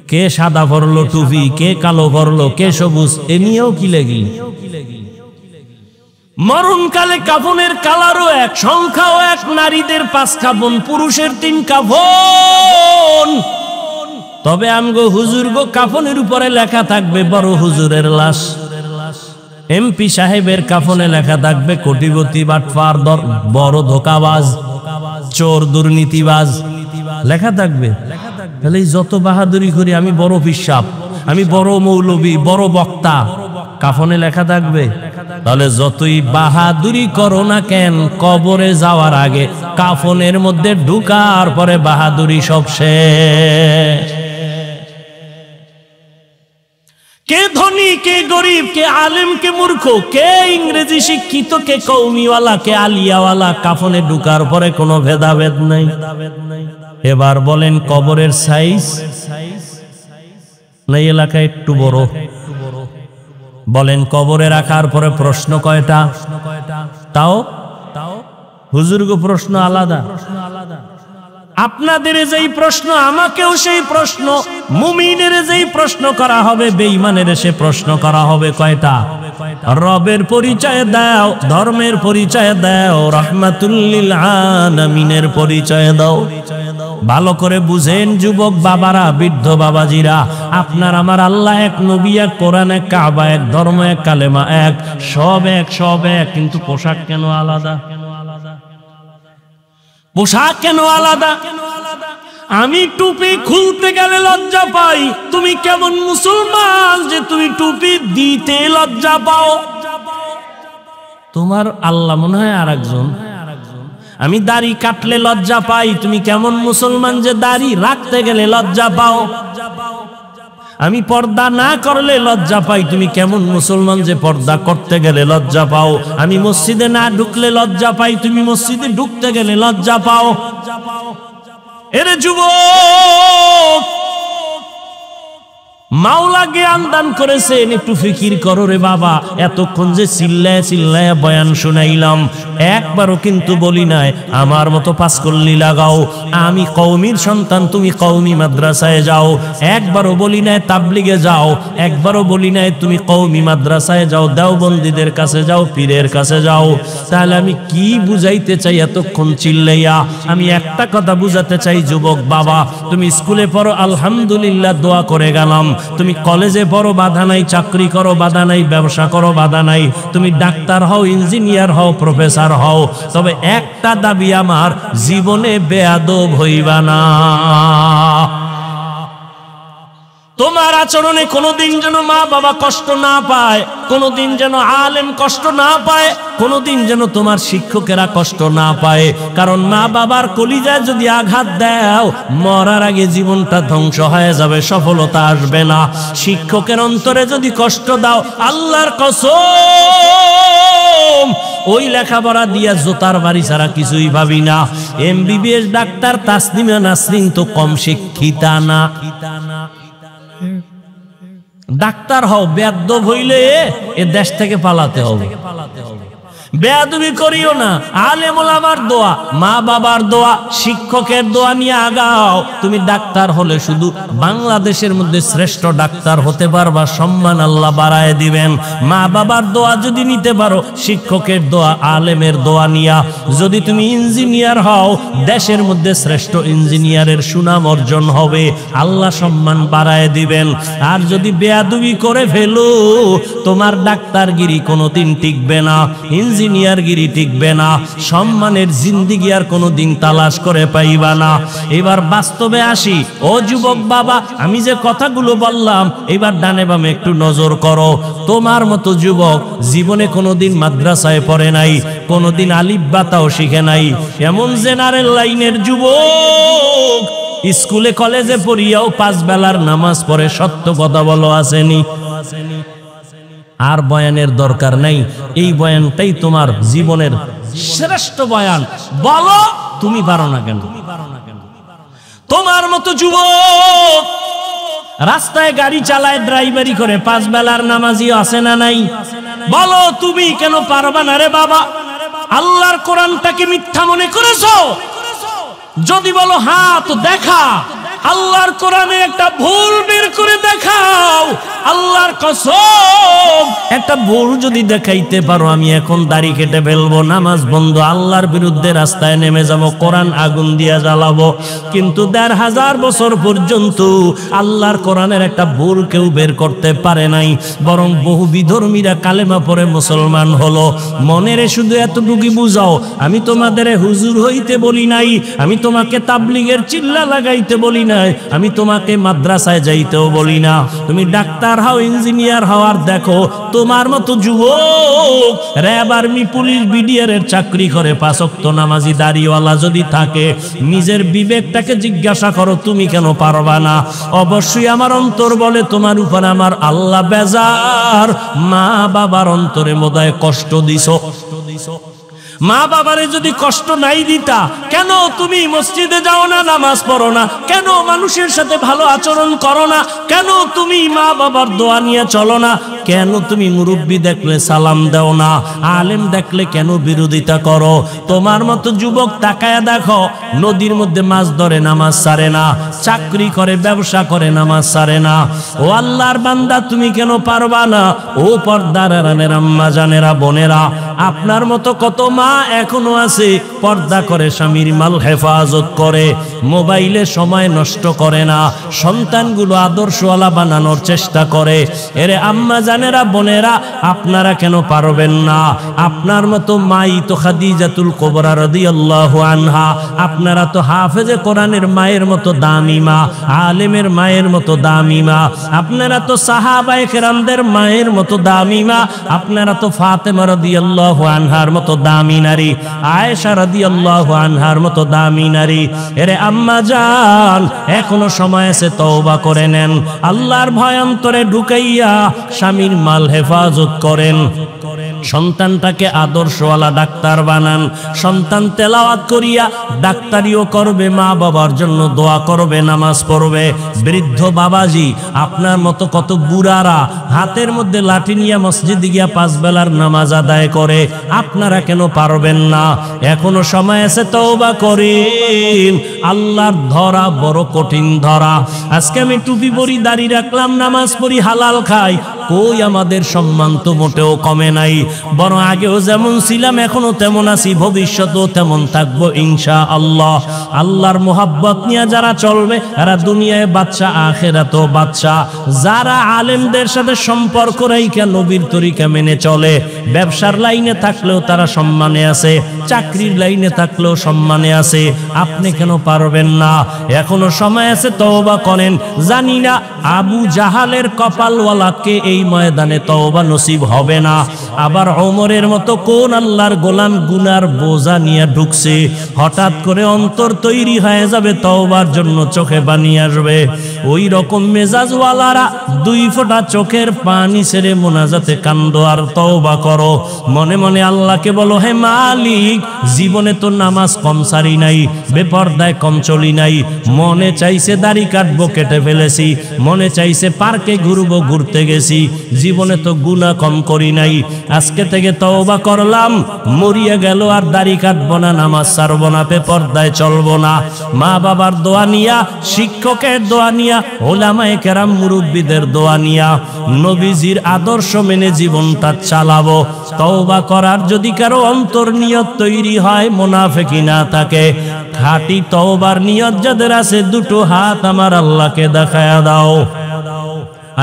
কে সাদা পরলো টুপি, কে কালো পরলো, কে সবুজ, এ নিয়েও কিলাকিলি। মরণকালে কাফনের কালারও এক, সংখ্যাও এক। নারীদের 5 কাফন, পুরুষের 3 কাফন। তবে আমগো হুজুর গো কাফনের উপরে লেখা থাকবে বড় হুজুরের লাশ, এমপি সাহেবের কাফনে লেখা থাকবে কোটিপতি বাটফার বড় ধোকাবাজ চোর দুর্নীতিবাজ, লেখা থাকবে। তাহলে যত বাহাদুরি করি, আমি বড় পিসাব, আমি বড় মৌলবী, বড় বক্তা, কাফনে লেখা থাকবে। তাহলে যতই বাহাদুরি করো না কেন, কবরে যাওয়ার আগে কাফনের মধ্যে ঢুকার পরে বাহাদুরি সব শেষ। কে ধনী, কে গরিব, কে আলেম, কে মূর্খ, কে ইংরেজি শিক্ষিত, কে কৌমিওয়ালা, কে আলিয়াওয়ালা, কাফনে ঢুকার পরে কোনো ভেদাভেদ নাই। এবার বলেন কবরের সাইজ নাই এলাকায় একটু বড়? বলেন কবরে রাখার পরে প্রশ্ন কয়টা? তাও হুজুরগো প্রশ্ন আলাদা। আপনাদের যেই প্রশ্ন, আমাকেও সেই প্রশ্ন। মুমিনের যেই প্রশ্ন করা হবে, বেঈমানের সে প্রশ্ন করা হবে। কয়টা? রবের পরিচয় দাও, ধর্মের পরিচয় দাও, রাহমাতুল লিল আলামিনের পরিচয় দাও। ভালো করে বুঝেন যুবক বাবারা, বৃদ্ধ বাবাজিরা, আপনার আমার আল্লাহ এক, নবী এক, কোরআন এক, কাবা এক, ধর্ম এক, কালেমা এক, সব এক, সব এক। কিন্তু পোশাক কেন আলাদা? পোশাক কেন আলাদা? আমি টুপি খুলতে গেলে লজ্জা পাই, তুমি কেমন মুসলমান যে তুমি টুপি দিতে লজ্জা পাও? তোমার আল্লাহ মনে হয় আর একজন। আমি দাড়ি কাটলে লজ্জা পাই, তুমি কেমন মুসলমান যে দাড়ি রাখতে গেলে লজ্জা পাও? আমি পর্দা না করলে লজ্জা পাই, তুমি কেমন মুসলমান যে পর্দা করতে গেলে লজ্জা পাও? আমি মসজিদে না ঢুকলে লজ্জা পাই, তুমি মসজিদে ঢুকতে গেলে লজ্জা পাও। এরে যুবক, মাওলা জ্ঞান দান করেছেন, একটু ফিকির করো রে বাবা। এতক্ষণ যে চিল্লায় চিল্লায় বয়ান শুনাইলাম, একবারও কিন্তু বলি নাই আমার মতো পাঁচকল্লি লাগাও, আমি কওমির সন্তান, তুমি কওমি মাদ্রাসায় যাও। একবারও বলি নাই তাবলিগে যাও, একবারও বলি নাই তুমি কওমি মাদ্রাসায় যাও, দেওবন্দীদের কাছে যাও, পীরের কাছে যাও। তাহলে আমি কি বুঝাইতে চাই এতক্ষণ চিল্লাইয়া? আমি একটা কথা বুঝাতে চাই যুবক বাবা, তুমি স্কুলে পড়ো আলহামদুলিল্লাহ, দোয়া করে গেলাম। তুমি কলেজে পড়ো, বাধা নাই, চাকরি করো, বাধা নাই, ব্যবসা করো, বাধা নাই, তুমি ডাক্তার হও, ইঞ্জিনিয়ার হও, প্রফেসর হও। তবে এক একটা দাবি আমার, জীবনে বেয়াদব হইবা না। তোমার আচরণে কোনোদিন যেন মা বাবা কষ্ট না পায়, কোনোদিন যেন আলেম কষ্ট না পায়, কোনোদিন যেন তোমার শিক্ষকেরা কষ্ট না পায়। কারণ মা বাবার কলিজায় যদি আঘাত দাও, মরার আগে জীবনটা ধ্বংস হয়ে যাবে, সফলতা আসবে না। শিক্ষকের অন্তরে যদি কষ্ট দাও, আল্লাহর কসম ওই লেখাপড়া দিয়া জোতার বাড়ি ছাড়া কিছুই ভাবি না। MBBS ডাক্তার তাসনিমা নাসরিন তো কম শিক্ষিতা না। ডাক্তার হও, বেয়াদব হইলে এ দেশ থেকে পালাতে হবে। বেয়াদবি করিও না। আলেম ওলামার দোয়া, মা বাবার দোয়া, শিক্ষকের দোয়া নিয়ে আগাও। তুমি ডাক্তার হলে শুধু বাংলাদেশের মধ্যে শ্রেষ্ঠ ডাক্তার হতে পারবা, সম্মান আল্লাহ বাড়ায় দিবেন। মা বাবার দোয়া যদি নিতে পারো, শিক্ষকের দোয়া, আলেমের দোয়া নিয়া যদি তুমি ইঞ্জিনিয়ার হও, দেশের মধ্যে শ্রেষ্ঠ ইঞ্জিনিয়ারের সুনাম অর্জন হবে, আল্লাহ সম্মান বাড়ায় দিবেন। আর যদি বেয়াদবি করে ফেলো, তোমার ডাক্তারগিরি কোনোদিন টিকবে না, ইঞ্জিনিয়ারগিরি টিকবে না, সম্মানের জিন্দিগি আর কোনোদিন তালাশ করে পাইবা না। এবার বাস্তবে আসি। ও যুবক বাবা, আমি যে কথাগুলো বললাম, এবার ডানে বামে একটু নজর করো। তোমার মতো যুবক জীবনে কোনোদিন মাদ্রাসায় পড়ে নাই, কোনোদিন আলিফ বাতাও শিখে নাই, এমন জেনারেল লাইনের যুবক স্কুলে কলেজে পড়িয়াও 5 বেলার নামাজ পড়ে, সত্য কথা বলো আসেনি? আর বয়ানের দরকার নাই, এই বয়ানটাই তোমার জীবনের শ্রেষ্ঠ বয়ান। বলো তুমি পারো না কেন? তোমার মতো যুবক রাস্তায় গাড়ি চালায়, ড্রাইভারি করে, 5 বেলার নামাজি আছে না নাই? বলো তুমি কেন পারবা না রে বাবা? আল্লাহর কোরআনটাকে মিথ্যা মনে করেছো? যদি বলো হ্যাঁ, তো দেখা আল্লাহর কোরআনে একটা ভুল বের করে দেখাও। আল্লাহর কসম, একটা ভুল যদি দেখাইতে পারো, আমি এখন দাড়ি কেটে ফেলবো, নামাজ বন্ধ, আল্লাহর বিরুদ্ধে রাস্তায় নেমে যাব, কোরআন আগুন দিয়া জ্বালাবো। কিন্তু 1500 বছর পর্যন্ত আল্লাহর কোরআনের একটা ভুল কেউ বের করতে পারে নাই, বরং বহু বিধর্মীরা কালেমা পড়ে মুসলমান হলো। মনেরে শুধু এতটুকু বুঝাও, আমি তোমাদের হুজুর হইতে বলি নাই, আমি তোমাকে তাবলিগের চিল্লা লাগাইতে বলি নাই, আমি তোমাকে মাদ্রাসায় যাইতেও বলি না। তুমি ডাক্তার হও, ইঞ্জিনিয়ার হও, আর দেখো তোমার মতো যুবক র্যাব, আর্মি, পুলিশ, বিডিআর এর চাকরি করে, 5 ওয়াক্ত নামাজি দাড়িওয়ালা যদি থাকে, নিজের বিবেকটাকে জিজ্ঞাসা করো, তুমি কেন পারবা না? অবশ্যই আমার অন্তর বলে তোমার উপর আমার আল্লাহ বেজার। মা বাবার অন্তরে বোধহয় কষ্ট দিছো। মা বাবারে যদি কষ্ট নাই দিতা, কেন তুমি মসজিদে যাও না, নামাজ পড়ো না? কেন মানুষের সাথে ভালো আচরণ করো না? কেন তুমি মা বাবার দোয়া নিয়ে চলো না? কেন তুমি মুরব্বি দেখলে সালাম দাও না? আলেম দেখলে কেন বিরোধিতা করো? তোমার মতো যুবক তাকায়া দেখো, নদীর মধ্যে মাছ ধরে, নামাজ ছাড়ে না, চাকরি করে, ব্যবসা করে, নামাজ ছাড়ে না। ও আল্লাহর বান্দা, তুমি কেন পারবা না? ও পর্দার আড়ালের আম্মা জানেরা, বোনেরা, আপনার মতো কত মা এখনো আছে, পর্দা করে, স্বামীর মাল হেফাজত করে, মোবাইলে সময় নষ্ট করে না, সন্তানগুলো আদর্শওয়ালা বানানোর চেষ্টা করে। এরে আম্মা জানেরা, বোনেরা, আপনারা কেন পারবেন না? আপনার মতো মাই তো খাদিজাতুল কুবরা রাদিয়াল্লাহু আনহা, আপনারা তো হাফেজে কোরআনের মায়ের মতো দামি মা, আলেমের মায়ের মতো দামি মা, আপনারা তো সাহাবায়ে কেরামদের মায়ের মতো দামি মা, আপনারা তো ফাতেমা রাদিয়াল্লাহু আনহার মতো দামি নারী, আয়েশা রাদিয়াল্লাহু আনহার মতো দামি নারী। এরে আম্মা জান, এখনো সময় আছে, তওবা করে নেন, আল্লাহর ভয় অন্তরে ঢুকাইয়া স্বামীর মাল হেফাজত করেন, সন্তানটাকে আদর্শওয়ালা ডাক্তার বানান। সন্তান তেলাওয়াত করিয়া ডাক্তারিও করবে, মা বাবার জন্য দোয়া করবে, নামাজ পড়বে। বৃদ্ধ বাবাজি, আপনার মতো কত বুড়ারা হাতের মধ্যে লাঠি নিয়ে মসজিদে গিয়া 5 বেলার নামাজ আদায় করে, আপনারা কেন পারবেন না? এখনো সময় আছে, তওবা করেন। আল্লাহর ধরা বড় কঠিন ধরা। আজকে আমি টুপি পরি, দাড়ি রাখলাম, নামাজ পড়ি, হালাল খাই, কই আমাদের সম্মান তো মোটেও কমে নাই, বরং আগেও যেমন ছিলাম এখনো তেমন আছি, ভবিষ্যতেও তেমন থাকবো ইনশাআল্লাহ। আল্লাহর মোহাব্বত নিয়ে যারা চলবে, এরা দুনিয়ায় বাদশা, আখিরাতেও বাদশা। যারা আলেমদের সাথে সম্পর্ক রাইখা নবীর তরিকা মেনে চলে, ব্যবসার লাইনে থাকলেও তারা সম্মানে আছে, চাকরির লাইনে থাকলেও সম্মানে আছে, আপনি কেন পারবেন না? এখনো সময় আছে, তওবা করেন। জানি না আবু জাহালের কপালওয়ালাকে এই ময়দানে তওবা নসিব হবে না। আবার ওমরের মতো কোন আল্লাহর গোলাম গুনার বোঝা নিয়ে ঢুকছে, হঠাৎ করে অন্তর তৈরি হয়ে যাবে তওবার জন্য, চোখে পানি আসবে। ওই রকম মেজাজওয়ালারা 2 ফোঁটা চোখের পানি ছেড়ে মোনাজাতে কান্দো আর তওবা করো। মনে মনে আল্লাহকে বলো, হে মালিক, জীবনে তো নামাজ কম সারি নাই, বেপরদায় কম চলি নাই, মনে চাইছে দাড়ি কাটবো, কেটে ফেলেছি, মনে চাইছে পার্কে ঘুরবো, ঘুরতে গেছি, জীবনে তো গুনাহ কম করি নাই। আজকে থেকে তওবা করলাম, মরিয়া গেল আর দাড়ি কাটবো না, নামাজ ছাড়বো না, বেপরদায় চলবো না। মা বাবার দোয়া নিয়া, শিক্ষকের দোয়া নিয়া, ওলামায়ে কেরাম মুরব্বিদের দোয়া নিয়া, নবীজির আদর্শ মেনে জীবনটা চালাবো। তওবা করার যদি কারো অন্তর নিয়ত তৈরি হয়, মুনাফিকি না থাকে, খাঁটি তওবার নিয়ত যাদের আছে, 2 হাত আমার আল্লাহকে দেখায়া দাও।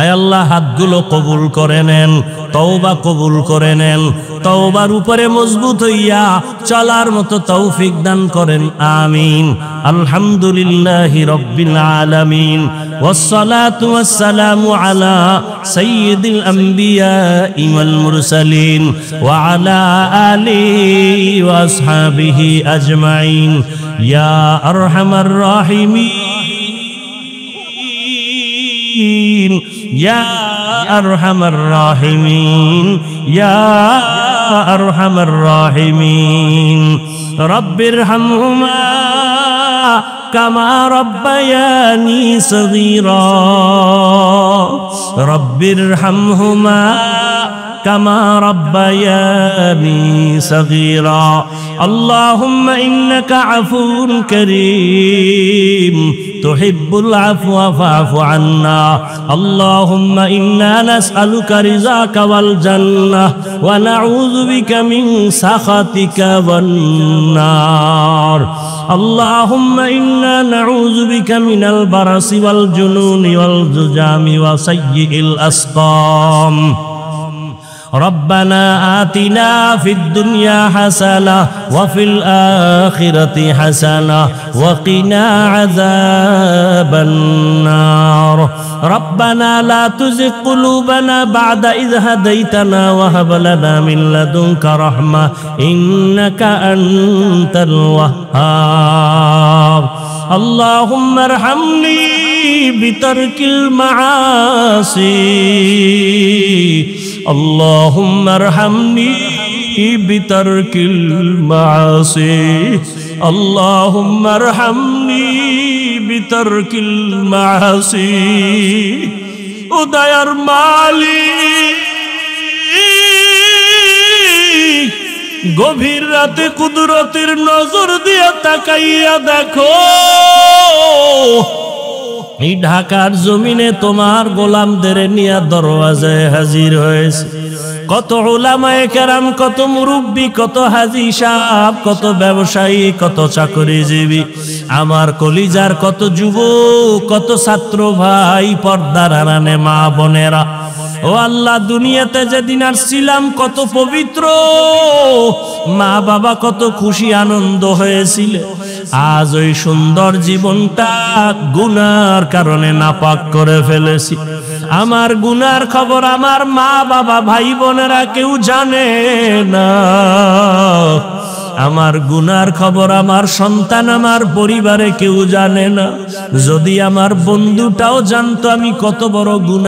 আয় আল্লাহ, হাতগুলো কবুল করে নেন, তওবা কবুল করে নেন। তওবার উপরে মজবুত হইয়া চলার মতো তৌফিক দান করেন, আমিন। আলহামদুলিল্লাহি রাব্বিল আলামিন, ওয়াসসালাতু ওয়াসসালামু আলা সাইয়্যিদিল আমবিয়া ওয়াল মুরসালিন ওয়া আলা আলিহি ওয়া আসহাবিহি আজমাইন। ইয়া আরহামার রাহিমিন, ইয়া আরহামার রাহিমিন, ইয়া আরহামার রাহিমিন। রব্বিরহামহুমা কামা রব্বায়ানি সগীরা, রব্বিরহামহুমা কামা রব্বায়ানি সগীরা। আল্লাহুম্মা ইন্নাকা আফুউন কারীম তুহিব্বুল আফওয়া ফা'ফু আন্না। আল্লাহুম্মা ইন্না নাসআলুকা রিযাকা ওয়াল জান্নাহ ওয়া নাউযু বিকা মিন সাখাতিকা ওয়ান নার। আল্লাহুম্মা ইন্না নাউযু বিকা মিনাল বারাসি ওয়াল জুনুনি ওয়াল জুজামি ওয়া সাইয়্যিল আসকাম। ربنا آتنا في الدنيا حسنة وفي الآخرة حسنة وقنا عذاب النار. ربنا لا تزغ قلوبنا بعد إذ هديتنا وهب لنا من لدنك رحمة إنك أنت الوهاب. اللهم ارحمني بترك المعاصي. اللهم ارحمني بترك المعاصي. اللهم ارحمني بترك المعاصي. উদয়ার মালিক, গভীর রাতে কুদরতের নজর দিয়ে তাকাইয়া দেখো, এই ঢাকার জমিনে তোমার গোলামদের নিয়ে দরওয়াজায় হাজির হয়েছে। কত উলামায়ে কেরাম, কত মুরব্বী, কত হাজী সাহেব, কত ব্যবসায়ী, কত চাকরিজীবী, আমার কলিজার কত যুবক, কত ছাত্র ভাই, পর্দার আড়ালে মা বোনেরা। ও আল্লাহ, দুনিয়াতে যেদিন আসছিলাম কত পবিত্র, মা বাবা কত খুশি আনন্দ হয়েছিল। আজ ওই সুন্দর জীবনটা গুনার কারণে নাপাক করে ফেলেছি। আমার গুনার খবর আমার মা বাবা ভাই বোনেরা কেউ জানে না। আমার গুনার খবর আমার সন্তান, আমার পরিবারে কেউ জানে না। যদি আমার বন্ধুটাও জানতো আমি কত বড় গুনাহ